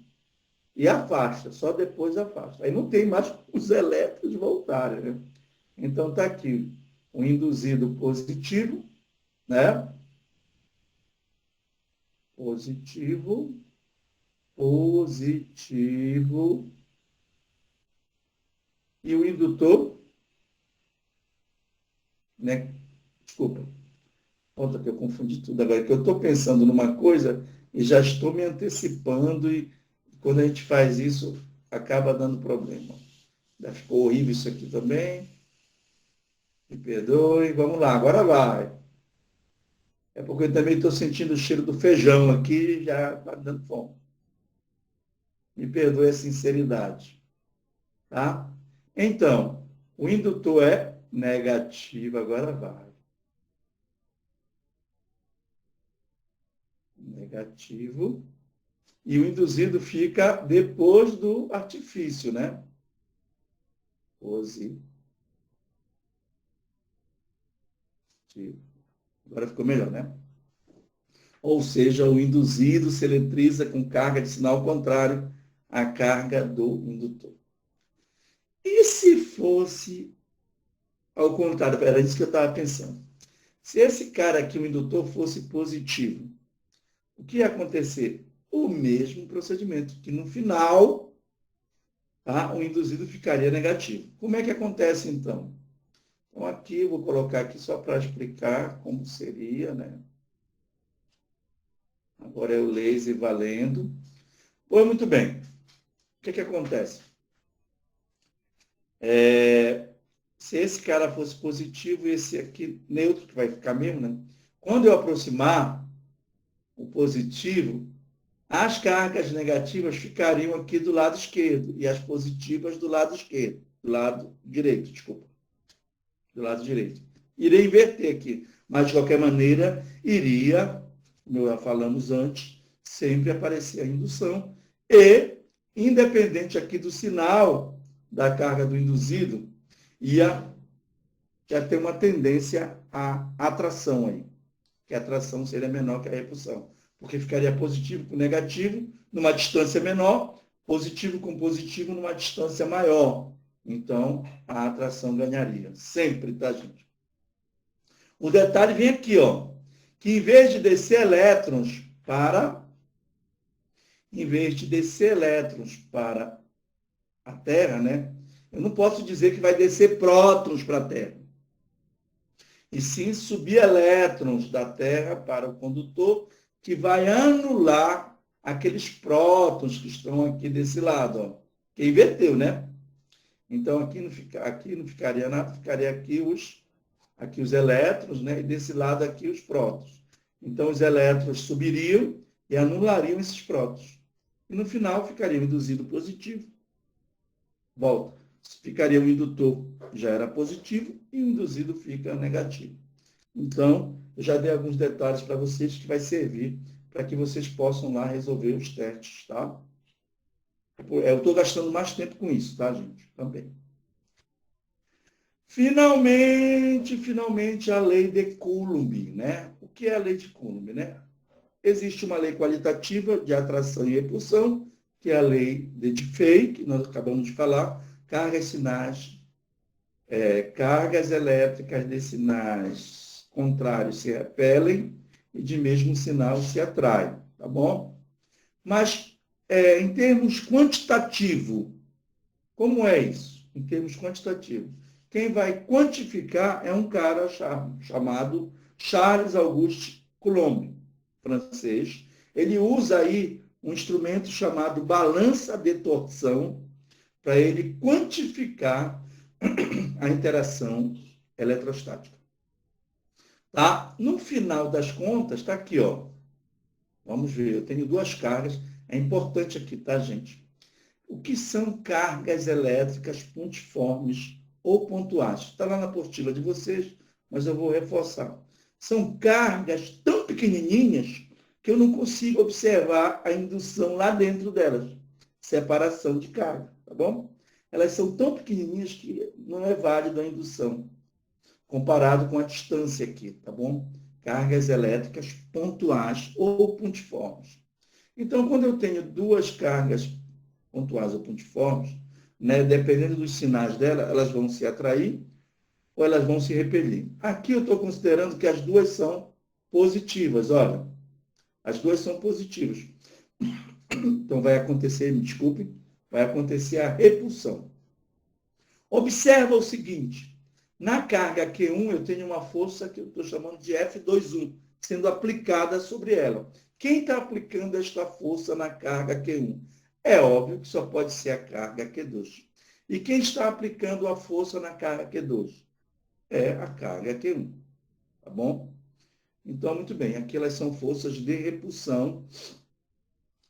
e afasta, só depois afasta. Aí não tem mais os elétrons voltarem, né? Então, está aqui o induzido positivo, né? Positivo, positivo. E o indutor, né? Desculpa, conta que eu confundi tudo agora, que eu estou pensando numa coisa e já estou me antecipando e quando a gente faz isso, acaba dando problema. Já ficou horrível isso aqui também. Me perdoe. Vamos lá, agora vai. É porque eu também estou sentindo o cheiro do feijão aqui, já está dando fome. Me perdoe a sinceridade. Tá? Então, o indutor é negativo, agora vai. Negativo. E o induzido fica depois do artifício, né? Positivo. Agora ficou melhor, né? Ou seja, o induzido se eletriza com carga de sinal contrário à carga do indutor. E se fosse ao contrário? Era isso que eu estava pensando. Se esse cara aqui, o indutor, fosse positivo, o que ia acontecer? O mesmo procedimento, que no final, tá, o induzido ficaria negativo. Como é que acontece, então? Então, aqui, eu vou colocar aqui só para explicar como seria, né? Agora é o laser valendo. Pois, muito bem. O que acontece? Se esse cara fosse positivo e esse aqui neutro, que vai ficar mesmo, né? Quando eu aproximar o positivo, as cargas negativas ficariam aqui do lado esquerdo e as positivas do lado esquerdo, do lado direito, desculpa. Do lado direito. Iria inverter aqui, mas de qualquer maneira iria como já falamos antes, sempre aparecia a indução e, independente aqui do sinal da carga do induzido, ia ter uma tendência à atração aí, que a atração seria menor que a repulsão, porque ficaria positivo com negativo numa distância menor, positivo com positivo numa distância maior. Então, a atração ganharia. Sempre, tá, gente? O detalhe vem aqui, ó, que em vez de descer elétrons para a Terra, né? Eu não posso dizer que vai descer prótons para a Terra. E sim subir elétrons da Terra para o condutor, que vai anular aqueles prótons que estão aqui desse lado, ó, que inverteu, né? Então, aqui não ficaria nada, ficaria aqui os elétrons, né? E desse lado aqui os prótons. Então, os elétrons subiriam e anulariam esses prótons. E no final ficaria o induzido positivo. Volta. Ficaria o indutor, já era positivo, e o induzido fica negativo. Então, eu já dei alguns detalhes para vocês que vai servir para que vocês possam lá resolver os testes, tá? Eu estou gastando mais tempo com isso, tá, gente? Também. Finalmente, a lei de Coulomb, né? O que é a lei de Coulomb, né? Existe uma lei qualitativa de atração e repulsão, que é a lei de Diffie, que nós acabamos de falar, cargas elétricas de sinais contrários se repelem e de mesmo sinal se atraem, tá bom? Mas, em termos quantitativos, como é isso? Em termos quantitativos, quem vai quantificar é um cara chamado Charles Auguste Coulomb, francês. Ele usa aí um instrumento chamado balança de torção para ele quantificar a interação eletrostática. Tá? No final das contas, está aqui, ó. Vamos ver, eu tenho duas cargas. É importante aqui, tá, gente? O que são cargas elétricas pontiformes ou pontuais? Está lá na apostila de vocês, mas eu vou reforçar. São cargas tão pequenininhas que eu não consigo observar a indução lá dentro delas. Separação de carga, tá bom? Elas são tão pequenininhas que não é válida a indução, comparado com a distância aqui, tá bom? Cargas elétricas pontuais ou pontiformes. Então, quando eu tenho duas cargas pontuais ou pontiformes, né, dependendo dos sinais dela, elas vão se atrair ou elas vão se repelir. Aqui eu estou considerando que as duas são positivas, olha. As duas são positivas. Então, vai acontecer, me desculpe, vai acontecer a repulsão. Observa o seguinte, na carga Q1 eu tenho uma força que eu estou chamando de F21, sendo aplicada sobre ela. Quem está aplicando esta força na carga Q1? É óbvio que só pode ser a carga Q2. E quem está aplicando a força na carga Q2? É a carga Q1. Tá bom? Então, muito bem. Aqui elas são forças de repulsão.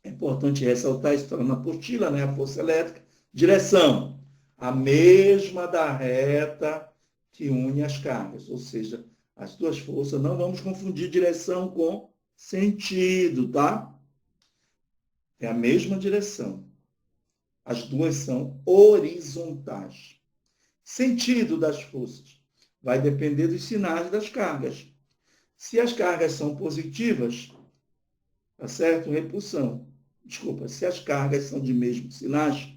É importante ressaltar isso na apostila, né? A força elétrica. Direção. A mesma da reta que une as cargas. Ou seja, as duas forças. Não vamos confundir direção com sentido, tá? É a mesma direção. As duas são horizontais. Sentido das forças vai depender dos sinais das cargas. Se as cargas são positivas, tá certo? Repulsão. Desculpa, se as cargas são de mesmos sinais,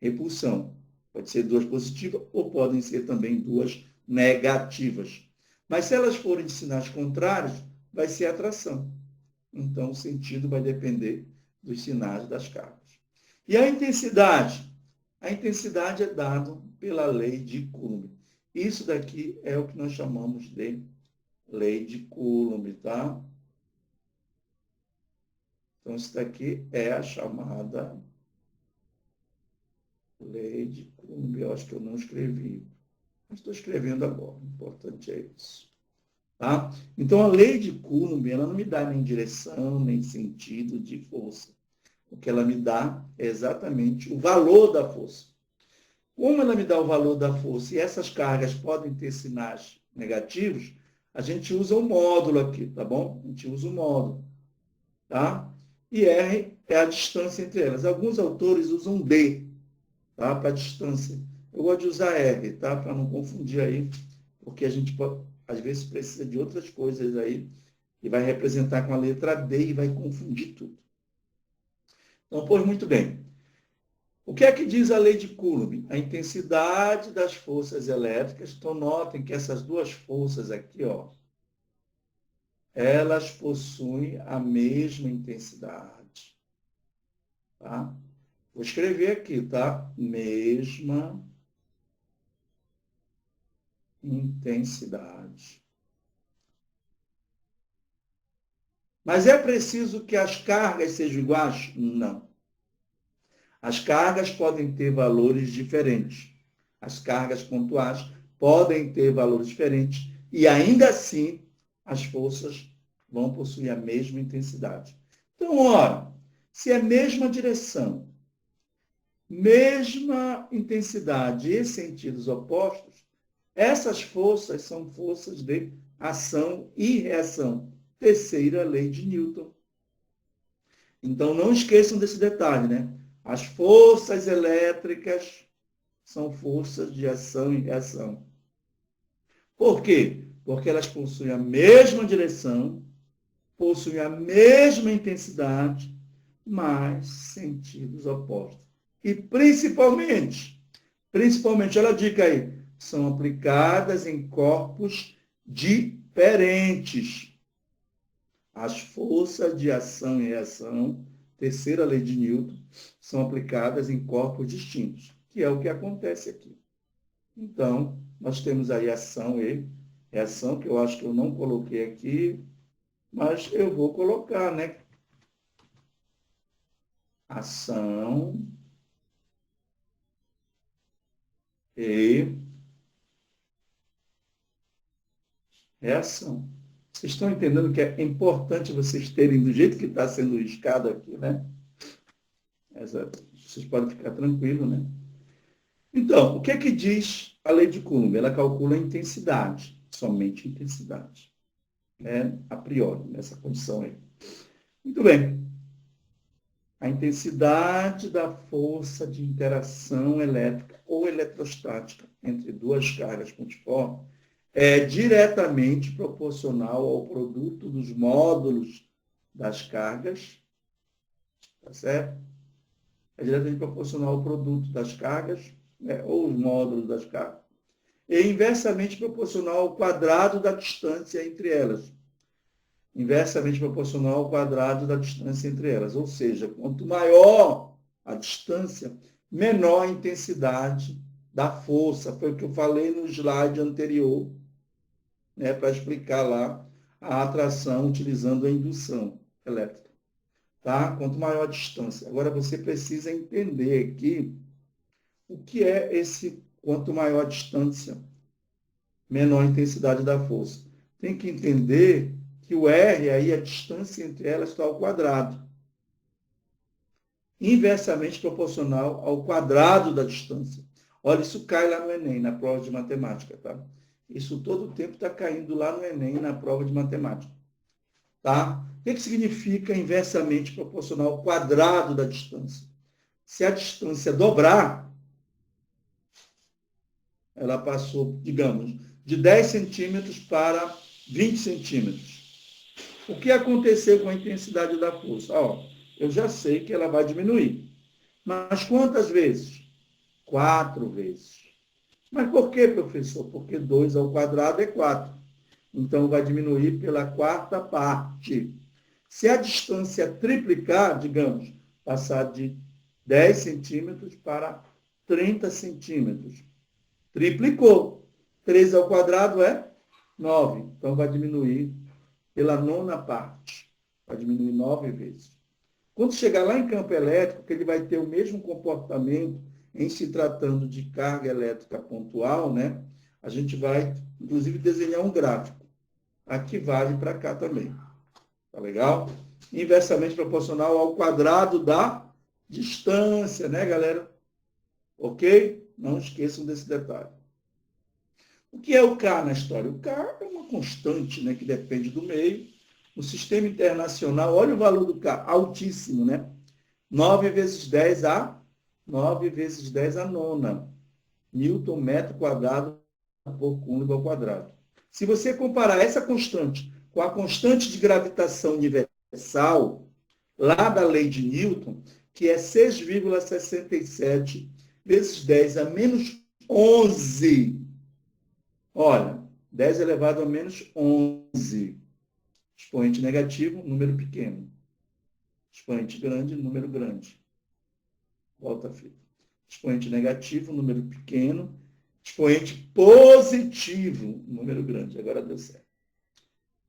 repulsão. Pode ser duas positivas ou podem ser também duas negativas. Mas se elas forem de sinais contrários, vai ser atração. Então, o sentido vai depender dos sinais das cargas. E a intensidade? A intensidade é dada pela lei de Coulomb. Isso daqui é o que nós chamamos de lei de Coulomb, tá? Então, isso daqui é a chamada lei de Coulomb. Eu acho que eu não escrevi. Mas estou escrevendo agora. O importante é isso. Tá? Então, a lei de Coulomb, ela não me dá nem direção, nem sentido de força. O que ela me dá é exatamente o valor da força. Como ela me dá o valor da força e essas cargas podem ter sinais negativos, a gente usa o módulo aqui, tá bom? A gente usa o módulo. tá? E R é a distância entre elas. Alguns autores usam D, tá? Para distância. Eu gosto de usar R, tá? Para não confundir aí, porque a gente pode, às vezes precisa de outras coisas aí, e vai representar com a letra D e vai confundir tudo. Então, pois muito bem. O que é que diz a lei de Coulomb? A intensidade das forças elétricas. Então, notem que essas duas forças aqui, ó, elas possuem a mesma intensidade. Tá? Vou escrever aqui, tá? Mesma intensidade. Mas é preciso que as cargas sejam iguais? Não. As cargas podem ter valores diferentes. As cargas pontuais podem ter valores diferentes e ainda assim as forças vão possuir a mesma intensidade. Então, ora, se é a mesma direção, mesma intensidade e sentidos opostos, essas forças são forças de ação e reação. Terceira lei de Newton. Então, não esqueçam desse detalhe, né? As forças elétricas são forças de ação e reação. Por quê? Porque elas possuem a mesma direção, possuem a mesma intensidade, mas sentidos opostos. E principalmente, olha a dica aí, são aplicadas em corpos diferentes. As forças de ação e reação, terceira lei de Newton, são aplicadas em corpos distintos, que é o que acontece aqui. Então, nós temos aí ação e reação, que eu acho que eu não coloquei aqui, mas eu vou colocar, né? Ação e reação. Vocês estão entendendo que é importante vocês terem do jeito que está sendo riscado aqui, né? Vocês podem ficar tranquilos, né? Então, o que é que diz a lei de Coulomb? Ela calcula a intensidade, somente intensidade, né? A priori, nessa condição aí. Muito bem. A intensidade da força de interação elétrica ou eletrostática entre duas cargas pontiformes é diretamente proporcional ao produto dos módulos das cargas, tá certo? É diretamente proporcional ao produto das cargas, né, ou os módulos das cargas, e inversamente proporcional ao quadrado da distância entre elas. Inversamente proporcional ao quadrado da distância entre elas. Ou seja, quanto maior a distância, menor a intensidade da força. Foi o que eu falei no slide anterior, né, para explicar lá a atração utilizando a indução elétrica. Tá? Quanto maior a distância. Agora você precisa entender aqui o que é esse quanto maior a distância, menor a intensidade da força. Tem que entender que o R, aí, a distância entre elas está ao quadrado. Inversamente proporcional ao quadrado da distância. Olha, isso cai lá no Enem, na prova de matemática, tá? Isso todo o tempo está caindo lá no Enem, na prova de matemática. Tá? O que significa inversamente proporcional ao quadrado da distância? Se a distância dobrar, ela passou, digamos, de 10 centímetros para 20 centímetros. O que aconteceu com a intensidade da força? Ó, eu já sei que ela vai diminuir. Mas quantas vezes? 4 vezes. Mas por quê, professor? Porque 2 ao quadrado é 4. Então, vai diminuir pela quarta parte. Se a distância triplicar, digamos, passar de 10 centímetros para 30 centímetros, triplicou. 3 ao quadrado é 9. Então, vai diminuir pela nona parte. Vai diminuir 9 vezes. Quando chegar lá em campo elétrico, que ele vai ter o mesmo comportamento em se tratando de carga elétrica pontual, né? A gente vai, inclusive, desenhar um gráfico. Aqui vale para cá também. Tá legal? Inversamente proporcional ao quadrado da distância, né, galera? Ok? Não esqueçam desse detalhe. O que é o K na história? O K é uma constante, né, que depende do meio. No sistema internacional, olha o valor do K, altíssimo, né? 9 vezes 10 a 9 vezes 10 a nona. Newton metro quadrado por côndilo ao quadrado. Se você comparar essa constante com a constante de gravitação universal, lá da lei de Newton, que é 6,67 vezes 10 a menos 11. Olha, 10 elevado a menos 11. Expoente negativo, número pequeno. Expoente grande, número grande. Volta a fita. Expoente negativo, número pequeno. Expoente positivo, número grande. Agora deu certo.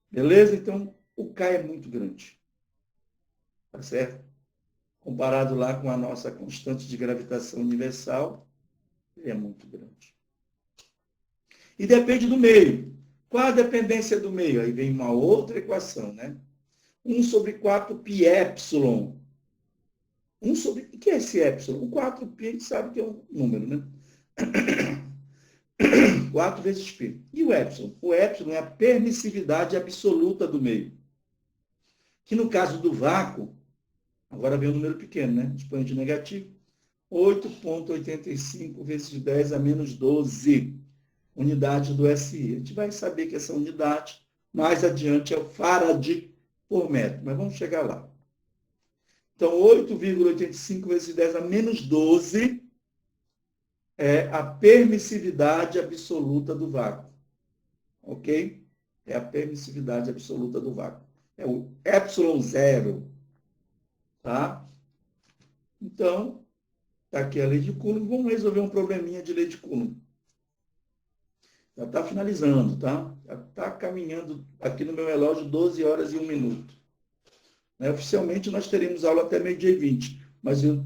Beleza? Então, o K é muito grande. Tá certo? Comparado lá com a nossa constante de gravitação universal, ele é muito grande. E depende do meio. Qual a dependência do meio? Aí vem uma outra equação, né? 1 sobre 4 π epsilon. 1 sobre... O que é esse epsilon? O 4π a gente sabe que é um número, né? 4 vezes π. E o epsilon? O epsilon é a permissividade absoluta do meio. Que no caso do vácuo, agora vem um número pequeno, né? Expoente negativo. 8,85 vezes 10 a menos 12. Unidade do SI. A gente vai saber que essa unidade, mais adiante, é o farad por metro. Mas vamos chegar lá. Então, 8,85 vezes 10 a menos 12 é a permissividade absoluta do vácuo. Ok? É a permissividade absoluta do vácuo. É o epsilon zero. Tá? Então, está aqui a lei de Coulomb. Vamos resolver um probleminha de lei de Coulomb. Já está finalizando, tá? Já está caminhando aqui no meu relógio 12 horas e 1 minuto. Né? Oficialmente, nós teremos aula até meio-dia e 20, mas eu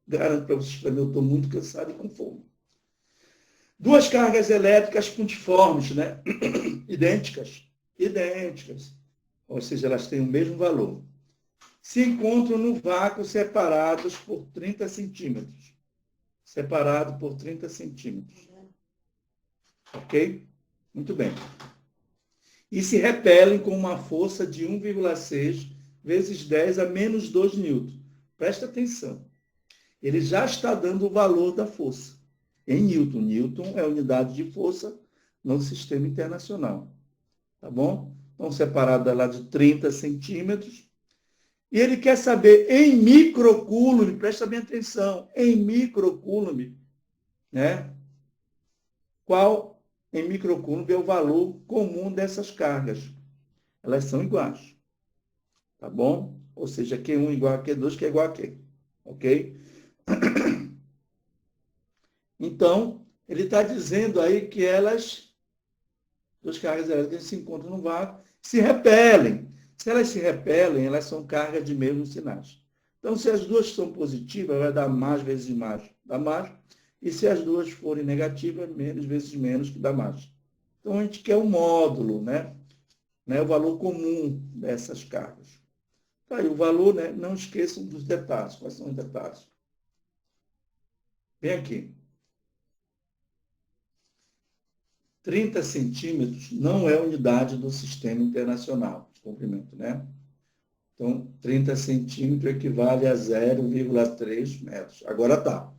garanto para vocês, também eu estou muito cansado e com fome. Duas cargas elétricas puntiformes, né? Idênticas. Ou seja, elas têm o mesmo valor. Se encontram no vácuo separados por 30 centímetros. Separado por 30 centímetros. Ok? Muito bem. E se repelem com uma força de 1,6 vezes 10 a menos 2 newton. Presta atenção. Ele já está dando o valor da força. Em newton. Newton é a unidade de força no sistema internacional. Tá bom? Então, separada lá de 30 centímetros. E ele quer saber em microcoulomb, presta bem atenção, em microcoulomb, né? Qual em microcoulomb é o valor comum dessas cargas? Elas são iguais. Tá bom? Ou seja, Q1 igual a Q2, que é igual a Q. Ok? Então, ele está dizendo aí que duas cargas elétricas se encontram no vácuo, se repelem. Se elas se repelem, elas são cargas de mesmos sinais. Então, se as duas são positivas, vai dar mais vezes mais, dá mais. E se as duas forem negativas, menos vezes menos, que dá mais. Então, a gente quer o módulo, né? O valor comum dessas cargas. Tá aí o valor, né? Não esqueçam dos detalhes. Quais são os detalhes? Vem aqui. 30 centímetros não é unidade do sistema internacional de comprimento, né? Então, 30 centímetros equivale a 0,3 metros. Agora tá.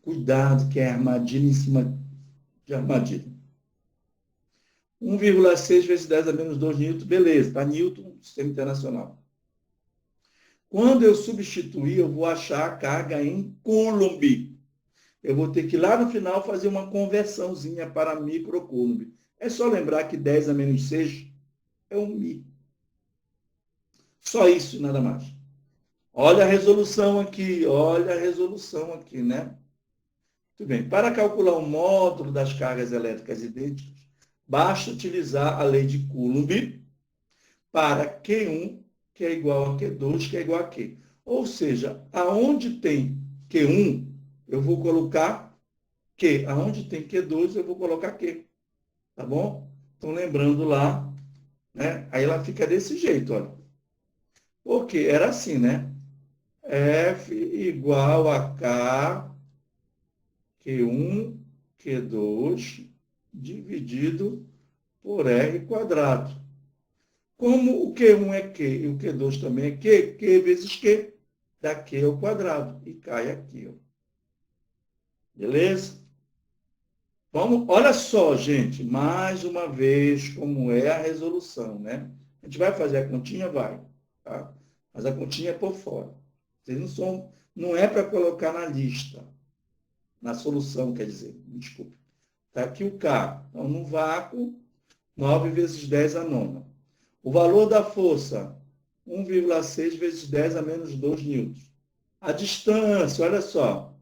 Cuidado que é armadilha em cima de armadilha. 1,6 vezes 10 a menos 2 newton, beleza, tá newton, sistema internacional. Quando eu substituir, eu vou achar a carga em coulomb. Eu vou ter que, lá no final, fazer uma conversãozinha para microcoulomb. É só lembrar que 10 a menos 6 é um mi. Só isso, nada mais. Olha a resolução aqui, né? Muito bem. Para calcular o módulo das cargas elétricas idênticas, basta utilizar a lei de Coulomb para Q1, que é igual a Q2, que é igual a Q. Ou seja, aonde tem Q1, eu vou colocar Q. Aonde tem Q2, eu vou colocar Q. Tá bom? Então, lembrando lá, né? Aí ela fica desse jeito, olha. Porque era assim, né? F igual a K, Q1, Q2, dividido por R quadrado. Como o Q1 é Q e o Q2 também é Q vezes Q, dá Q ao quadrado e cai aqui. Ó. Beleza? Vamos, olha só, gente, mais uma vez, como é a resolução, né? A gente vai fazer a continha? Vai, tá? Mas a continha é por fora. Vocês não é para colocar na lista, na solução, quer dizer, desculpa. Está aqui o K. Então, no vácuo, 9 vezes 10 a nona. O valor da força, 1,6 vezes 10 a menos 2 newtons. A distância, olha só,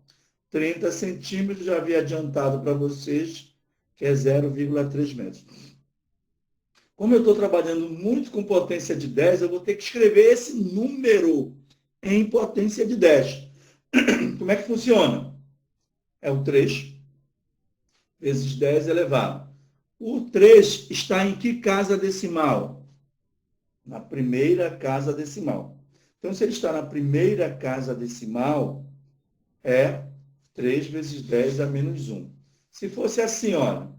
30 centímetros, já havia adiantado para vocês, que é 0,3 metros. Como eu estou trabalhando muito com potência de 10, eu vou ter que escrever esse número em potência de 10. Como é que funciona? É o 3 vezes 10 elevado. O 3 está em que casa decimal? Na primeira casa decimal. Então, se ele está na primeira casa decimal, é 3 vezes 10 a menos 1. Se fosse assim, olha,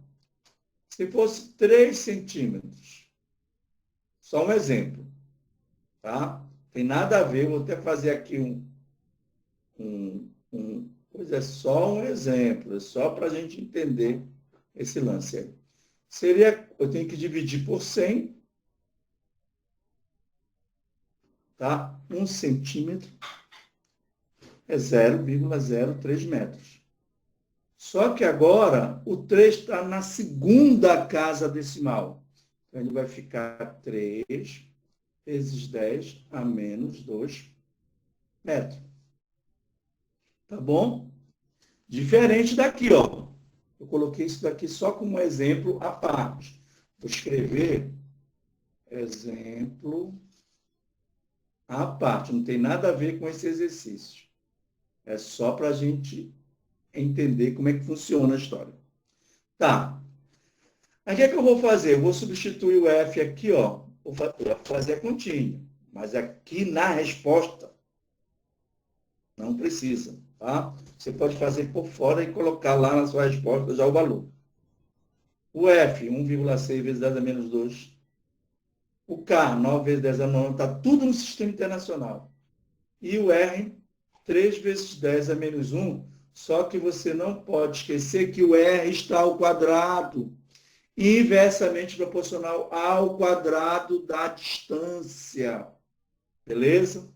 se fosse 3 centímetros, só um exemplo, tá? Tem nada a ver, vou até fazer aqui pois é só um exemplo, é só para a gente entender esse lance aí. Eu tenho que dividir por 100, tá? 1 centímetro é 0,03 metros. Só que agora o 3 está na segunda casa decimal. Então, ele vai ficar 3 vezes 10 a menos 2 metros. Tá bom? Diferente daqui, ó. Eu coloquei isso daqui só como exemplo à parte. Vou escrever exemplo à parte. Não tem nada a ver com esse exercício. É só para a gente entender como é que funciona a história. Tá. Aí o que é que eu vou fazer? Eu vou substituir o F aqui, ó. Vou fazer a continha. Mas aqui na resposta, não precisa, tá? Você pode fazer por fora e colocar lá na sua resposta já o valor. O F, 1,6 vezes 10 a menos 2. O K, 9 vezes 10 a 9, está tudo no sistema internacional. E o R, 3 vezes 10 a menos 1, só que você não pode esquecer que o R está ao quadrado, inversamente proporcional ao quadrado da distância. Beleza?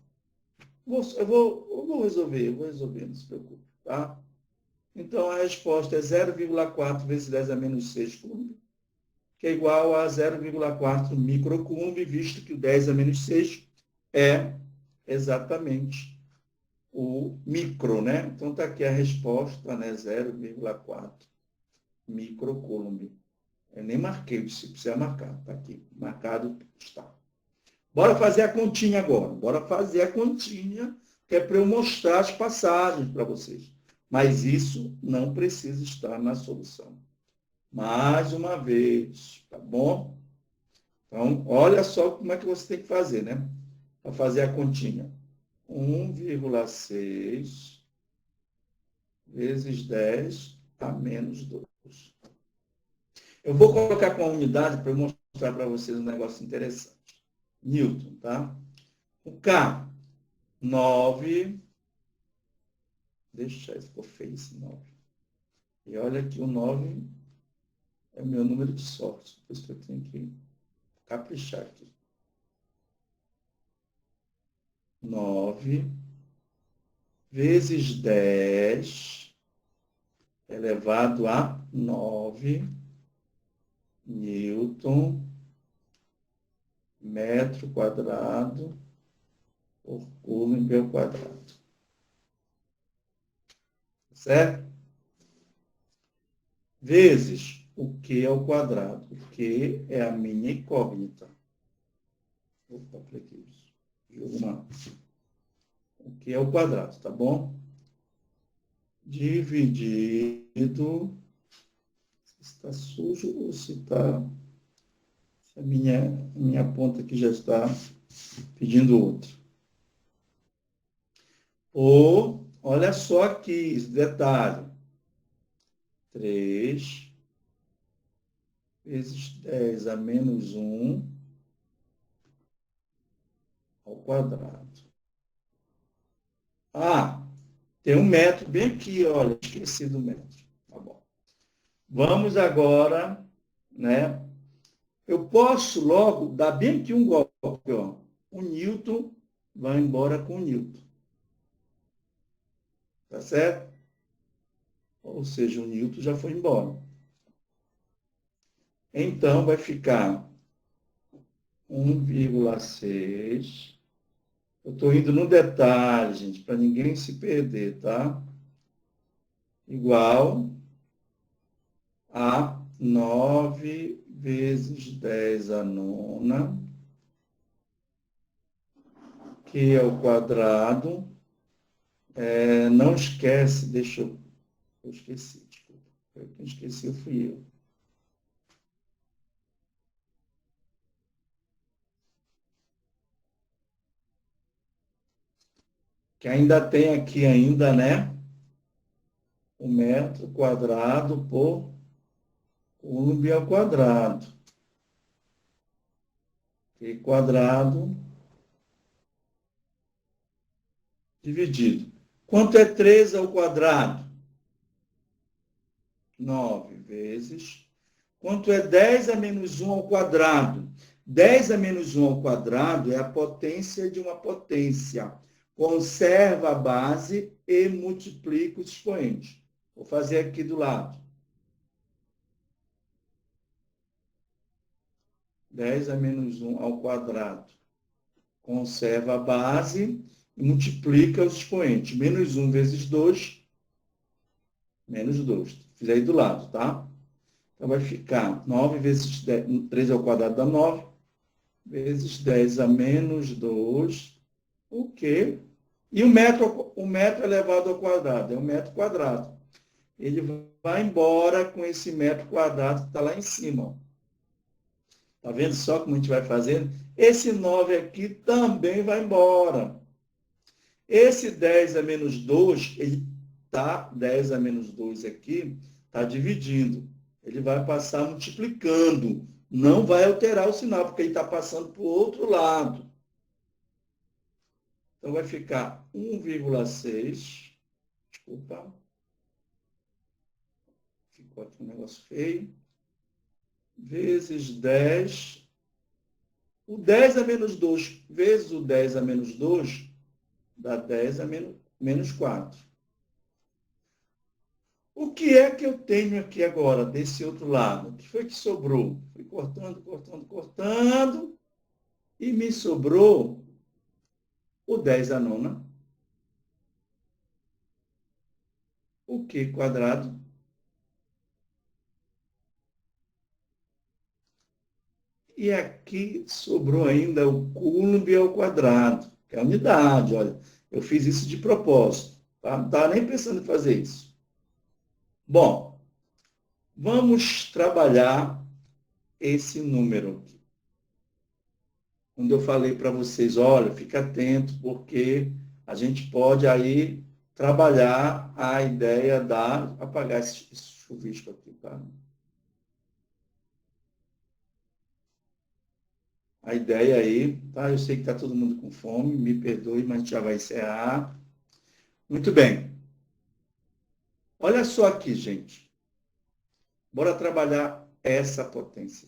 Eu vou resolver, não se preocupe, tá? Então, a resposta é 0,4 vezes 10 a menos 6 coulomb, que é igual a 0,4 microcoulomb, visto que o 10 a menos 6 é exatamente o micro, né? Então, está aqui a resposta, né? 0,4 microcoulomb. Eu nem marquei, se precisa marcar. Está aqui, marcado está. Bora fazer a continha agora. Bora fazer a continha, que é para eu mostrar as passagens para vocês. Mas isso não precisa estar na solução. Mais uma vez, tá bom? Então, olha só como é que você tem que fazer, né? Para fazer a continha. 1,6 vezes 10 a menos 2. Eu vou colocar com a unidade para mostrar para vocês um negócio interessante. Newton, tá? O K, 9. Deixa, ficou feio esse 9. E olha que o 9 é o meu número de sorte. Por isso que eu tenho que caprichar aqui. 9 vezes 10 elevado a 9 Newton metro quadrado por coulomb ao quadrado. Certo? Vezes o Q ao quadrado. O Q é a minha incógnita. Opa, apliquei isso. O Q é o quadrado, tá bom? Dividido. Se está sujo ou se está... A minha ponta aqui já está pedindo outro. Ou, olha só aqui, esse detalhe. 3 vezes 10 a menos 1 quadrado. Ah, tem um metro bem aqui, olha, esqueci do metro. Tá bom. Vamos agora, né? Eu posso logo dar bem aqui um golpe, ó. O Newton vai embora com o Newton. Tá certo? Ou seja, o Newton já foi embora. Então, vai ficar 1,6. Eu estou indo no detalhe, gente, para ninguém se perder, tá? Igual a 9 vezes 10 a nona, que é o quadrado. Não esquece, eu esqueci, desculpa. Quem esqueci fui eu. Que ainda tem aqui ainda, né? O metro quadrado por coulomb ao quadrado. E quadrado dividido. Quanto é 3 ao quadrado? 9 vezes. Quanto é 10 a menos 1 ao quadrado? 10 a menos 1 ao quadrado é a potência de uma potência. Conserva a base e multiplica os expoentes. Vou fazer aqui do lado. 10 a menos 1 ao quadrado. Conserva a base e multiplica os expoentes. Menos 1 vezes 2, menos 2. Fiz aí do lado, tá? Então, vai ficar 9 vezes 10, 3 ao quadrado dá 9, vezes 10 a menos 2, o quê? E o metro elevado ao quadrado, é o metro quadrado. Ele vai embora com esse metro quadrado que está lá em cima. Está vendo só como a gente vai fazendo? Esse 9 aqui também vai embora. Esse 10 a menos 2, ele tá 10 a menos 2 aqui, está dividindo. Ele vai passar multiplicando. Não vai alterar o sinal, porque ele está passando para o outro lado. Então, vai ficar 1,6. Desculpa. Ficou aqui um negócio feio. Vezes 10. O 10 a menos 2 vezes o 10 a menos 2 dá 10 a menos 4. O que é que eu tenho aqui agora, desse outro lado? O que foi que sobrou? Fui cortando, cortando, cortando, e me sobrou o 10 a nona. O Q quadrado. E aqui sobrou ainda o coulomb ao quadrado, que é a unidade. Olha, eu fiz isso de propósito. Tá? Não estava nem pensando em fazer isso. Bom, vamos trabalhar esse número aqui. Quando eu falei para vocês, olha, fica atento, porque a gente pode aí trabalhar a ideia da... Apagar esse chuvisco aqui, tá? A ideia aí, tá? Eu sei que está todo mundo com fome, me perdoe, mas a gente já vai encerrar. Muito bem. Olha só aqui, gente. Bora trabalhar essa potência.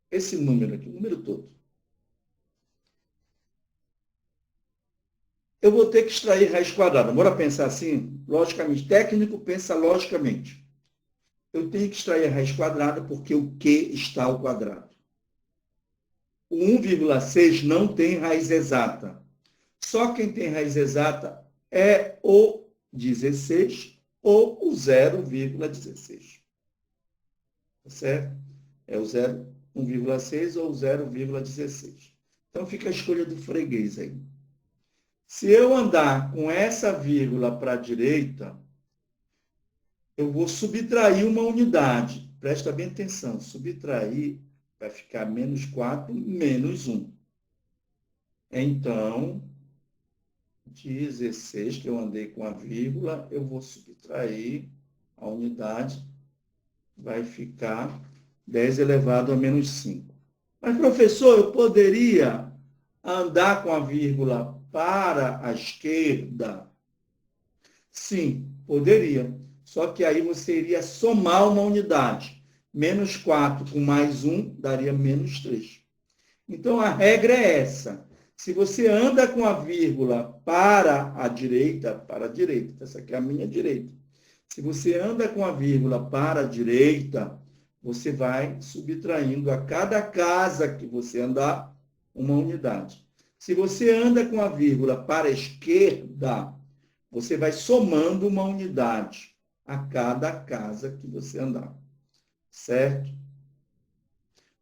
Esse número aqui, o número todo. Eu vou ter que extrair raiz quadrada. Bora pensar assim? Logicamente. Técnico pensa logicamente. Eu tenho que extrair a raiz quadrada porque o Q está ao quadrado. O 1,6 não tem raiz exata. Só quem tem raiz exata é o 16 ou o 0,16. Tá certo? É o 1,6 ou 0,16. Então fica a escolha do freguês aí. Se eu andar com essa vírgula para a direita, eu vou subtrair uma unidade. Presta bem atenção. Subtrair vai ficar menos 4, menos 1. Então, 16, que eu andei com a vírgula, eu vou subtrair a unidade, vai ficar 10 elevado a menos 5. Mas, professor, eu poderia andar com a vírgula para a esquerda? Sim, poderia. Só que aí você iria somar uma unidade. Menos 4 com mais 1 daria menos 3. Então, a regra é essa. Se você anda com a vírgula para a direita, essa aqui é a minha direita. Se você anda com a vírgula para a direita, você vai subtraindo a cada casa que você andar uma unidade. Se você anda com a vírgula para a esquerda, você vai somando uma unidade a cada casa que você andar. Certo?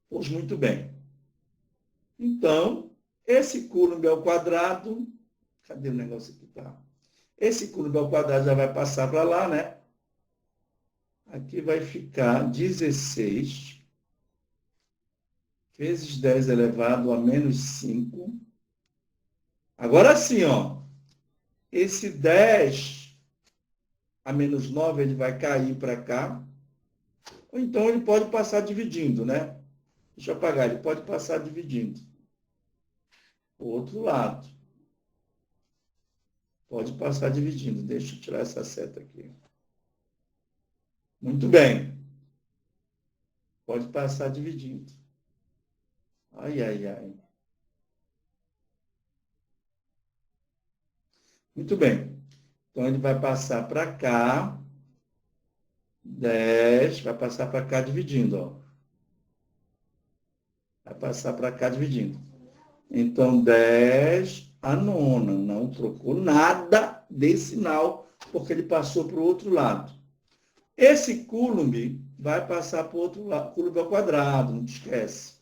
Pois muito bem. Então, esse coulomb ao quadrado, cadê o negócio aqui? Tá? Esse coulomb ao quadrado já vai passar para lá, né? Aqui vai ficar 16 vezes 10 elevado a menos 5. Agora sim, ó. Esse 10 a menos 9, ele vai cair para cá. Ou então ele pode passar dividindo, né? Deixa eu apagar, ele pode passar dividindo. O outro lado. Pode passar dividindo. Deixa eu tirar essa seta aqui. Muito bem. Pode passar dividindo. Ai, ai, ai. Muito bem. Então, ele vai passar para cá. 10. Vai passar para cá dividindo, ó. Vai passar para cá dividindo. Então, 10 a nona. Não trocou nada de sinal, porque ele passou para o outro lado. Esse coulomb vai passar para o outro lado. Coulomb ao quadrado, não te esquece.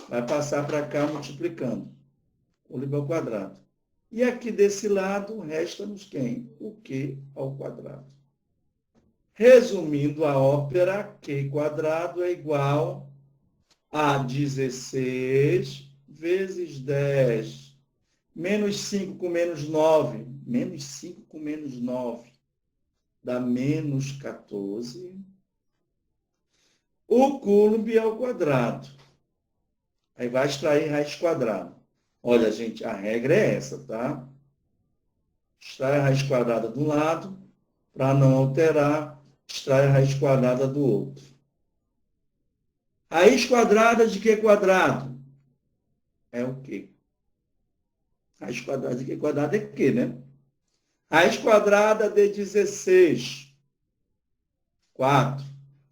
Vai passar para cá multiplicando. Coulomb ao quadrado. E aqui desse lado, resta-nos quem? O Q ao quadrado. Resumindo a ópera, Q quadrado é igual a 16 vezes 10. Menos 5 com menos 9. Menos 5 com menos 9. Dá menos 14. O coulomb ao quadrado. Aí vai extrair raiz quadrada. Olha, gente, a regra é essa, tá? Extrai a raiz quadrada de um lado, para não alterar, extrai a raiz quadrada do outro. Raiz quadrada de que quadrado? É o quê? Raiz quadrada de que quadrado é quê, né? Raiz quadrada de 16. 4.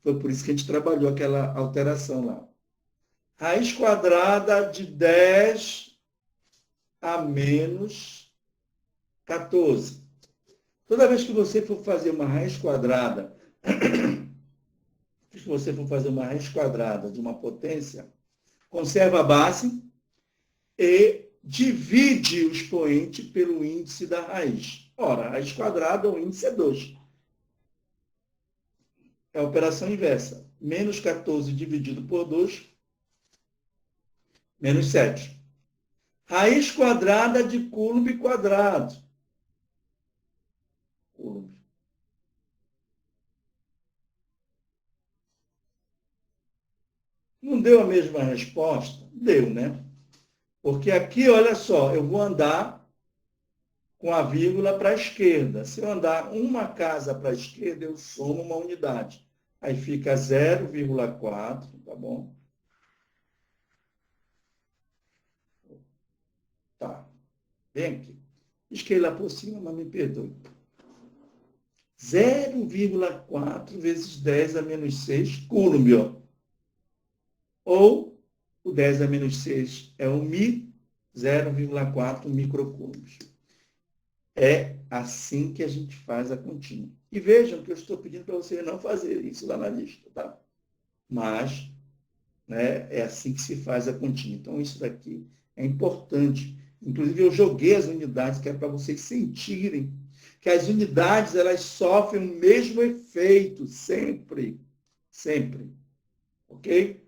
Foi por isso que a gente trabalhou aquela alteração lá. Raiz quadrada de 10 a menos 14. Toda vez que você for fazer uma raiz quadrada, de uma potência, conserva a base e divide o expoente pelo índice da raiz. Ora, a raiz quadrada, o índice é 2. É a operação inversa. Menos 14 dividido por 2, menos 7. Raiz quadrada de coulomb quadrado. Coulomb. Não deu a mesma resposta? Deu, né? Porque aqui, olha só, eu vou andar com a vírgula para a esquerda. Se eu andar uma casa para a esquerda, eu somo uma unidade. Aí fica 0,4, tá bom? Tá. Vem aqui. Risquei lá por cima, mas me perdoe. 0,4 vezes 10 a menos 6 coulomb, ó. Ou o 10 a menos 6 é o mi, 0,4 microcoulombs. É assim que a gente faz a continha. E vejam que eu estou pedindo para vocês não fazerem isso lá na lista, tá? Mas, né, é assim que se faz a continha. Então, isso daqui é importante. Inclusive, eu joguei as unidades, que é para vocês sentirem que as unidades, elas sofrem o mesmo efeito, sempre. Sempre. Ok?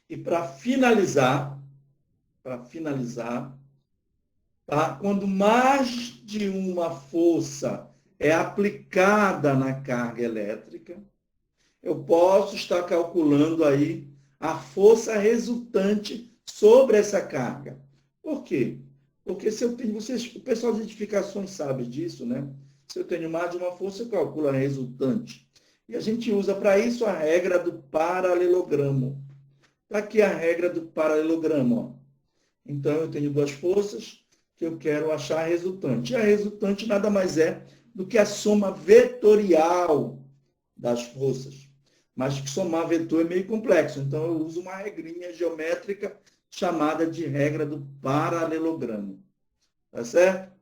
E para finalizar, tá? Quando mais de uma força é aplicada na carga elétrica, eu posso estar calculando aí a força resultante sobre essa carga. Por quê? Porque se eu tenho, vocês, o pessoal de edificações sabe disso, né? Se eu tenho mais de uma força, eu calculo a resultante. E a gente usa para isso a regra do paralelogramo. Está aqui a regra do paralelogramo. Ó. Então, eu tenho duas forças que eu quero achar a resultante. E a resultante nada mais é do que a soma vetorial das forças. Mas que somar vetor é meio complexo. Então, eu uso uma regrinha geométrica chamada de regra do paralelogramo. Tá certo?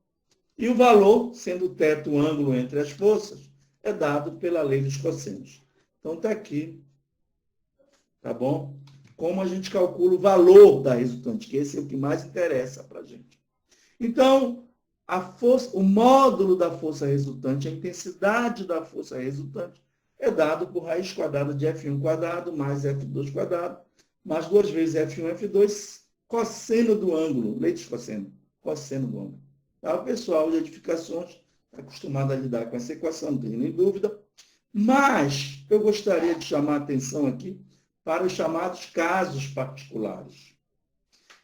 E o valor, sendo o teto o ângulo entre as forças, é dado pela lei dos cossenos. Então, está aqui, tá bom? Como a gente calcula o valor da resultante, que esse é o que mais interessa para a gente. Então, a força, o módulo da força resultante, a intensidade da força resultante, é dado por raiz quadrada de F1 quadrado mais F2 quadrado, mais 2 vezes F1, F2, cosseno do ângulo, lei dos cossenos, cosseno do ângulo. Tá? O pessoal de edificações está acostumado a lidar com essa equação, não tem nem dúvida. Mas eu gostaria de chamar a atenção aqui para os chamados casos particulares,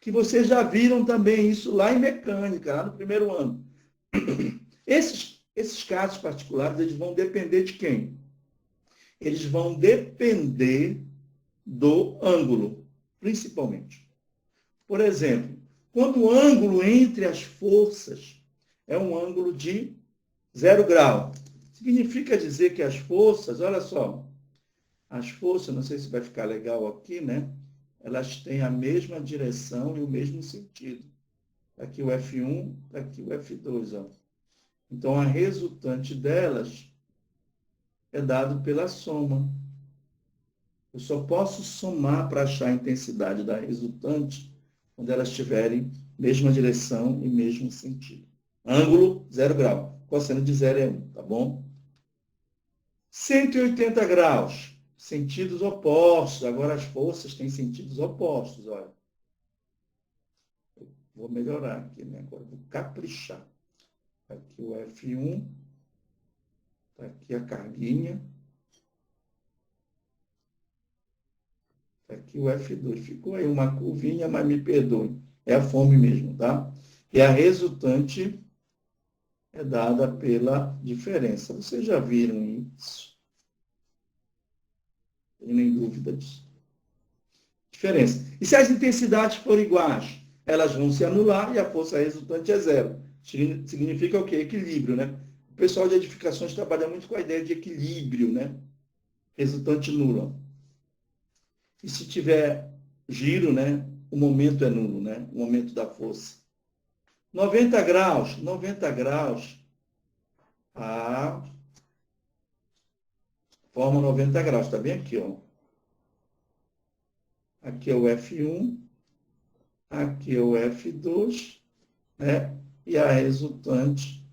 que vocês já viram também isso lá em mecânica, lá no primeiro ano. Esses casos particulares, eles vão depender de quem? Eles vão depender do ângulo, principalmente. Por exemplo, quando o ângulo entre as forças é um ângulo de 0 grau, significa dizer que as forças, olha só, as forças, não sei se vai ficar legal aqui, né? Elas têm a mesma direção e o mesmo sentido. Aqui o F1, aqui o F2. Ó. Então, a resultante delas é dado pela soma. Eu só posso somar para achar a intensidade da resultante quando elas tiverem mesma direção e mesmo sentido. Ângulo, 0 grau. Cosseno de 0 é 1, tá bom? 180 graus. Sentidos opostos. Agora as forças têm sentidos opostos, olha. Vou melhorar aqui, né? Agora vou caprichar. Aqui o F1. Está aqui a carguinha. Está aqui o F2. Ficou aí uma curvinha, mas me perdoe. É a fome mesmo, tá? E a resultante é dada pela diferença. Vocês já viram isso? Não tem nem dúvida disso. Diferença. E se as intensidades forem iguais? Elas vão se anular e a força resultante é zero. Significa o quê? Equilíbrio, né? O pessoal de edificações trabalha muito com a ideia de equilíbrio, né? Resultante nula. E se tiver giro, né? O momento é nulo, né? O momento da força. 90 graus, a forma 90 graus, tá bem aqui, ó. Aqui é o F1, aqui é o F2, né? E a resultante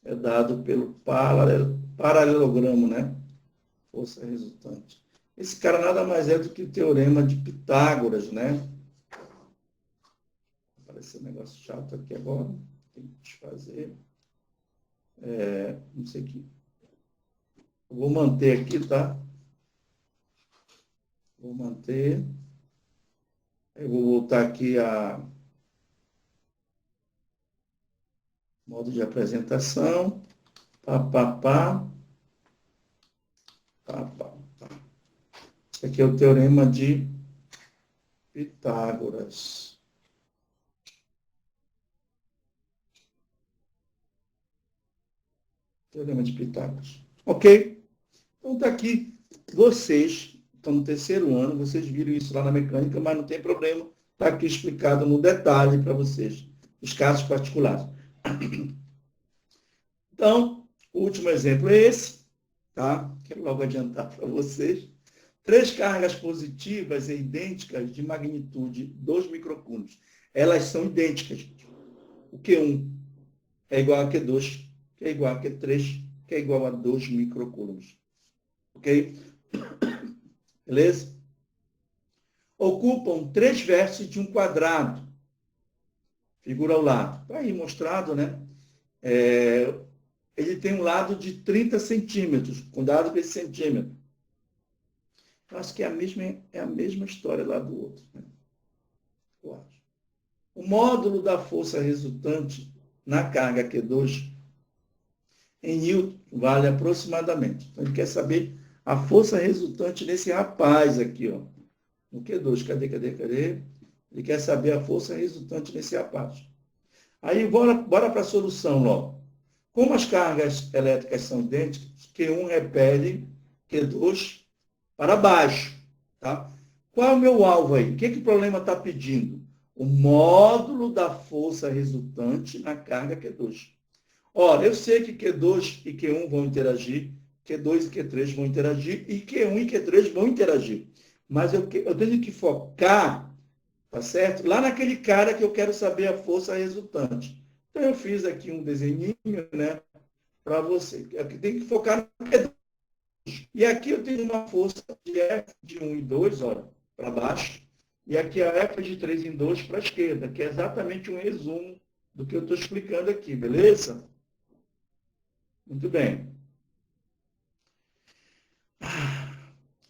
é dado pelo paralelogramo, né? Força resultante. Esse cara nada mais é do que o teorema de Pitágoras, né? Apareceu um negócio chato aqui agora. Tem que desfazer. Não sei o que. Eu vou manter aqui, tá? Vou manter. Eu vou voltar aqui a modo de apresentação. Pá, pá, pá. Pá, pá, pá. Esse aqui é o teorema de Pitágoras. Teorema de Pitágoras. Ok? Então está aqui. Vocês estão no terceiro ano, vocês viram isso lá na mecânica, mas não tem problema. Está aqui explicado no detalhe para vocês, os casos particulares. Então, o último exemplo é esse, tá? Quero logo adiantar para vocês. 3 cargas positivas e idênticas de magnitude 2 microcoulombs. Elas são idênticas. O Q1 é igual a Q2, que é igual a Q3, que é igual a 2 microcoulombs. Ok? Beleza? Ocupam 3 vértices de um quadrado. Figura ao lado. Está aí mostrado, né? Ele tem um lado de 30 centímetros, cuidado com esse centímetro. Eu acho que é a mesma história lá do outro. Né? Eu acho. o módulo da força resultante na carga Q2 em Newton vale aproximadamente. Então, ele quer saber a força resultante nesse rapaz aqui, ó. No Q2, cadê? Ele quer saber a força resultante nesse rapaz. Aí, bora para a solução logo. Como as cargas elétricas são idênticas, Q1 repele Q2 para baixo. Tá? Qual é o meu alvo aí? O que o problema está pedindo? O módulo da força resultante na carga Q2. Olha, eu sei que Q2 e Q1 vão interagir, Q2 e Q3 vão interagir, e Q1 e Q3 vão interagir. Mas eu tenho que focar, tá certo? Lá naquele cara que eu quero saber a força resultante. Então, eu fiz aqui um desenhinho, né, para você. Aqui tem que focar no Q2. E aqui eu tenho uma força de F de 1 e 2, olha, para baixo. E aqui a F de 3 em 2 para a esquerda, que é exatamente um resumo do que eu estou explicando aqui, beleza? Muito bem.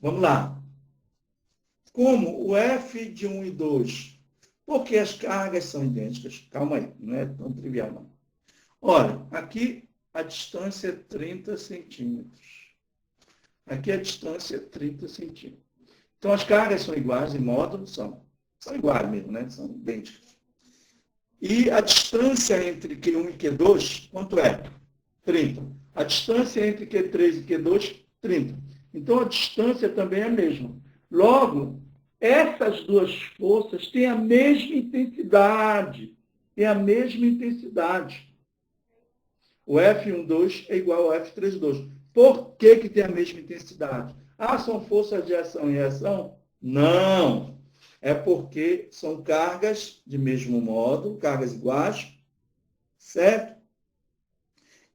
Vamos lá. Como o F de 1 e 2? Porque as cargas são idênticas. Calma aí, não é tão trivial, não. Olha, aqui a distância é 30 centímetros. Aqui a distância é 30 centímetros. Então, as cargas são iguais em módulo, são iguais mesmo, né? São idênticas. E a distância entre Q1 e Q2, quanto é? 30. A distância entre Q3 e Q2, 30. Então, a distância também é a mesma. Logo, essas duas forças têm a mesma intensidade. Tem a mesma intensidade. O F12 é igual ao F32. Por que tem a mesma intensidade? Ah, são forças de ação e reação? Não. É porque são cargas de mesmo módulo, cargas iguais, certo?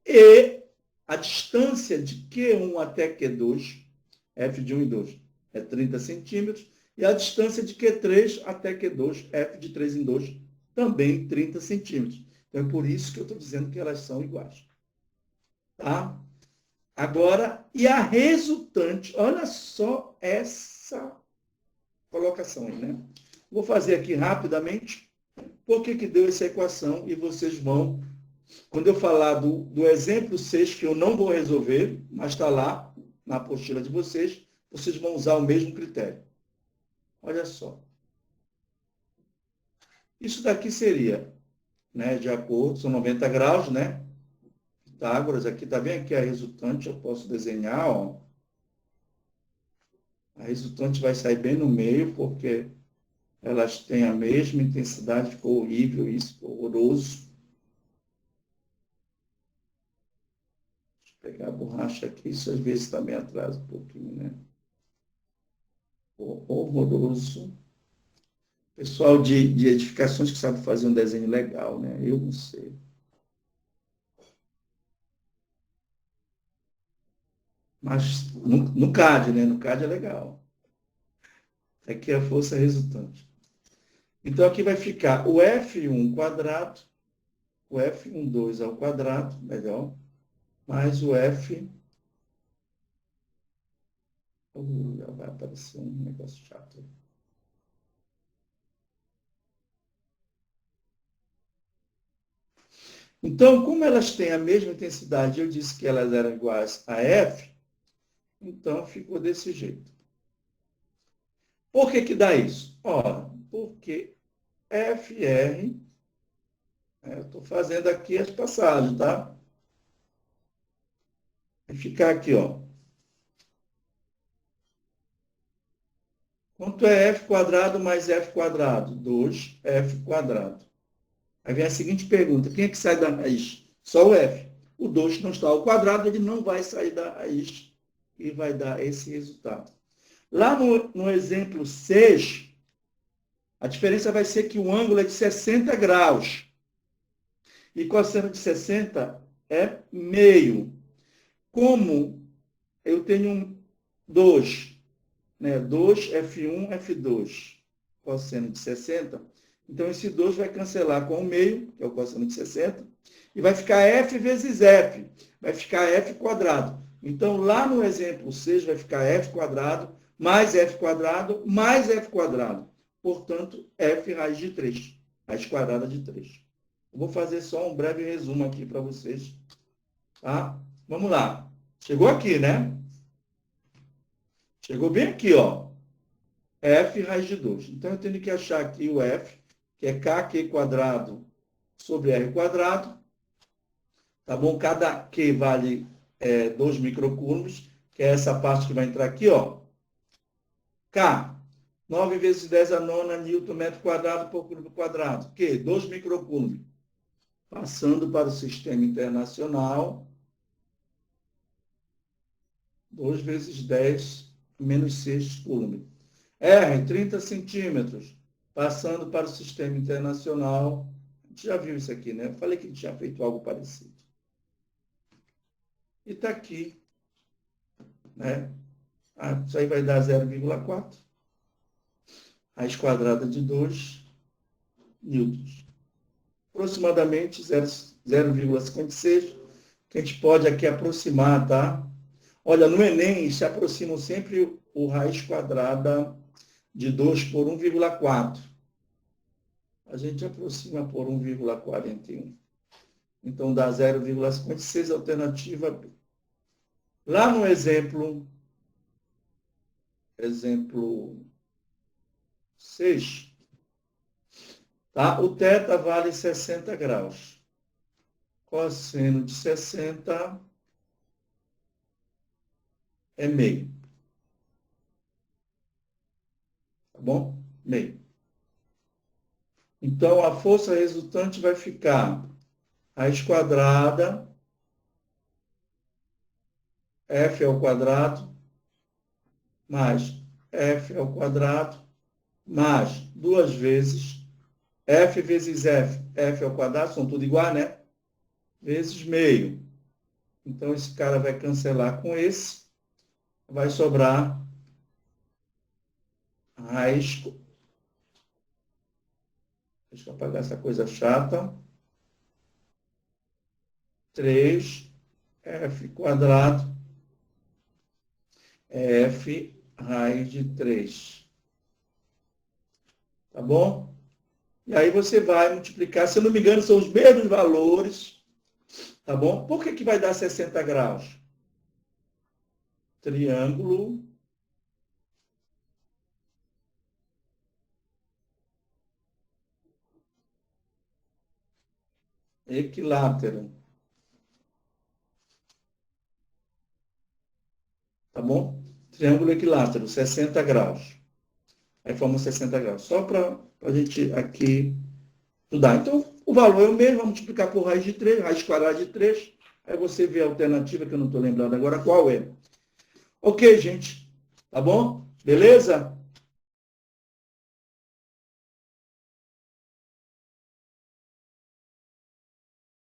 E a distância de Q1 até Q2, F de 1 e 2, é 30 centímetros, e a distância de Q3 até Q2, F de 3 em 2, também 30 centímetros. Então, é por isso que eu estou dizendo que elas são iguais. Tá? Agora, e a resultante, olha só essa colocação aí, né? Vou fazer aqui rapidamente, por que deu essa equação, e vocês vão, quando eu falar do exemplo 6, que eu não vou resolver, mas está lá na apostila de vocês, vocês vão usar o mesmo critério. Olha só. Isso daqui seria, né, de acordo, são 90 graus, né? Pitágoras, aqui está bem aqui a resultante, eu posso desenhar, ó. A resultante vai sair bem no meio, porque elas têm a mesma intensidade, ficou horrível isso, ficou horroroso. Deixa eu pegar a borracha aqui, isso às vezes também atrasa um pouquinho, né? Horroroso. Pessoal de edificações que sabe fazer um desenho legal, né? Eu não sei. Mas no CAD, né? No CAD é legal. Aqui é a força resultante. Então, aqui vai ficar o F1 quadrado, o F12 ao quadrado, melhor, mais o F... vai aparecer um negócio chato. Então, como elas têm a mesma intensidade, eu disse que elas eram iguais a F, então ficou desse jeito. Por que dá isso? Ora, porque FR, eu estou fazendo aqui as passagens, tá? Vai ficar aqui, ó. Quanto é F quadrado mais F quadrado? 2F quadrado. Aí vem a seguinte pergunta, quem é que sai da raiz? Só o F. O 2 não está ao quadrado, ele não vai sair da raiz e vai dar esse resultado. Lá no exemplo 6, a diferença vai ser que o ângulo é de 60 graus. E cosseno de 60 é meio. Como eu tenho 2, né? 2, F1, F2, cosseno de 60, então esse 2 vai cancelar com o meio, que é o cosseno de 60, e vai ficar F vezes F, vai ficar F quadrado. Então, lá no exemplo 6, vai ficar F quadrado, mais F quadrado, mais F quadrado. Portanto, F raiz de 3. raiz quadrada de 3. Eu vou fazer só um breve resumo aqui para vocês. Tá? Vamos lá. Chegou aqui, né? Chegou bem aqui, ó. F raiz de 2. Então, eu tenho que achar aqui o F, que é kq quadrado sobre r quadrado. Tá bom? Cada Q vale 2 microcoulombs, que é essa parte que vai entrar aqui, ó. K, 9 vezes 10 a nona Newton metro quadrado por coulomb quadrado. Q, 2 microcoulombs. Passando para o sistema internacional, 2 vezes 10 menos 6 coulomb. R, 30 centímetros. Passando para o sistema internacional. A gente já viu isso aqui, né? Eu falei que a gente tinha feito algo parecido. E está aqui, né? Isso aí vai dar 0,4. Raiz quadrada de 2 newtons. Aproximadamente 0,56, que a gente pode aqui aproximar, tá? Olha, no Enem se aproximam sempre o raiz quadrada de 2 por 1,4. A gente aproxima por 1,41. Então, dá 0,56, alternativa B. Lá no exemplo 6, tá? O θ vale 60 graus. Cosseno de 60 é meio. Tá bom? Meio. Então, a força resultante vai ficar raiz quadrada, F ao quadrado, mais F ao quadrado, mais 2 vezes F vezes F ao quadrado, são tudo igual, né? Vezes meio. Então, esse cara vai cancelar com esse, vai sobrar raiz. Deixa eu apagar essa coisa chata. 3F quadrado F raiz de 3. Tá bom? E aí você vai multiplicar, se eu não me engano, são os mesmos valores. Tá bom? Por que vai dar 60 graus? Triângulo equilátero. Tá bom? Triângulo equilátero, 60 graus. Aí forma 60 graus. Só para a gente aqui estudar. Então, o valor é o mesmo, vamos multiplicar por raiz de 3, raiz quadrada de 3. Aí você vê a alternativa, que eu não estou lembrando agora qual é. Ok, gente. Tá bom? Beleza?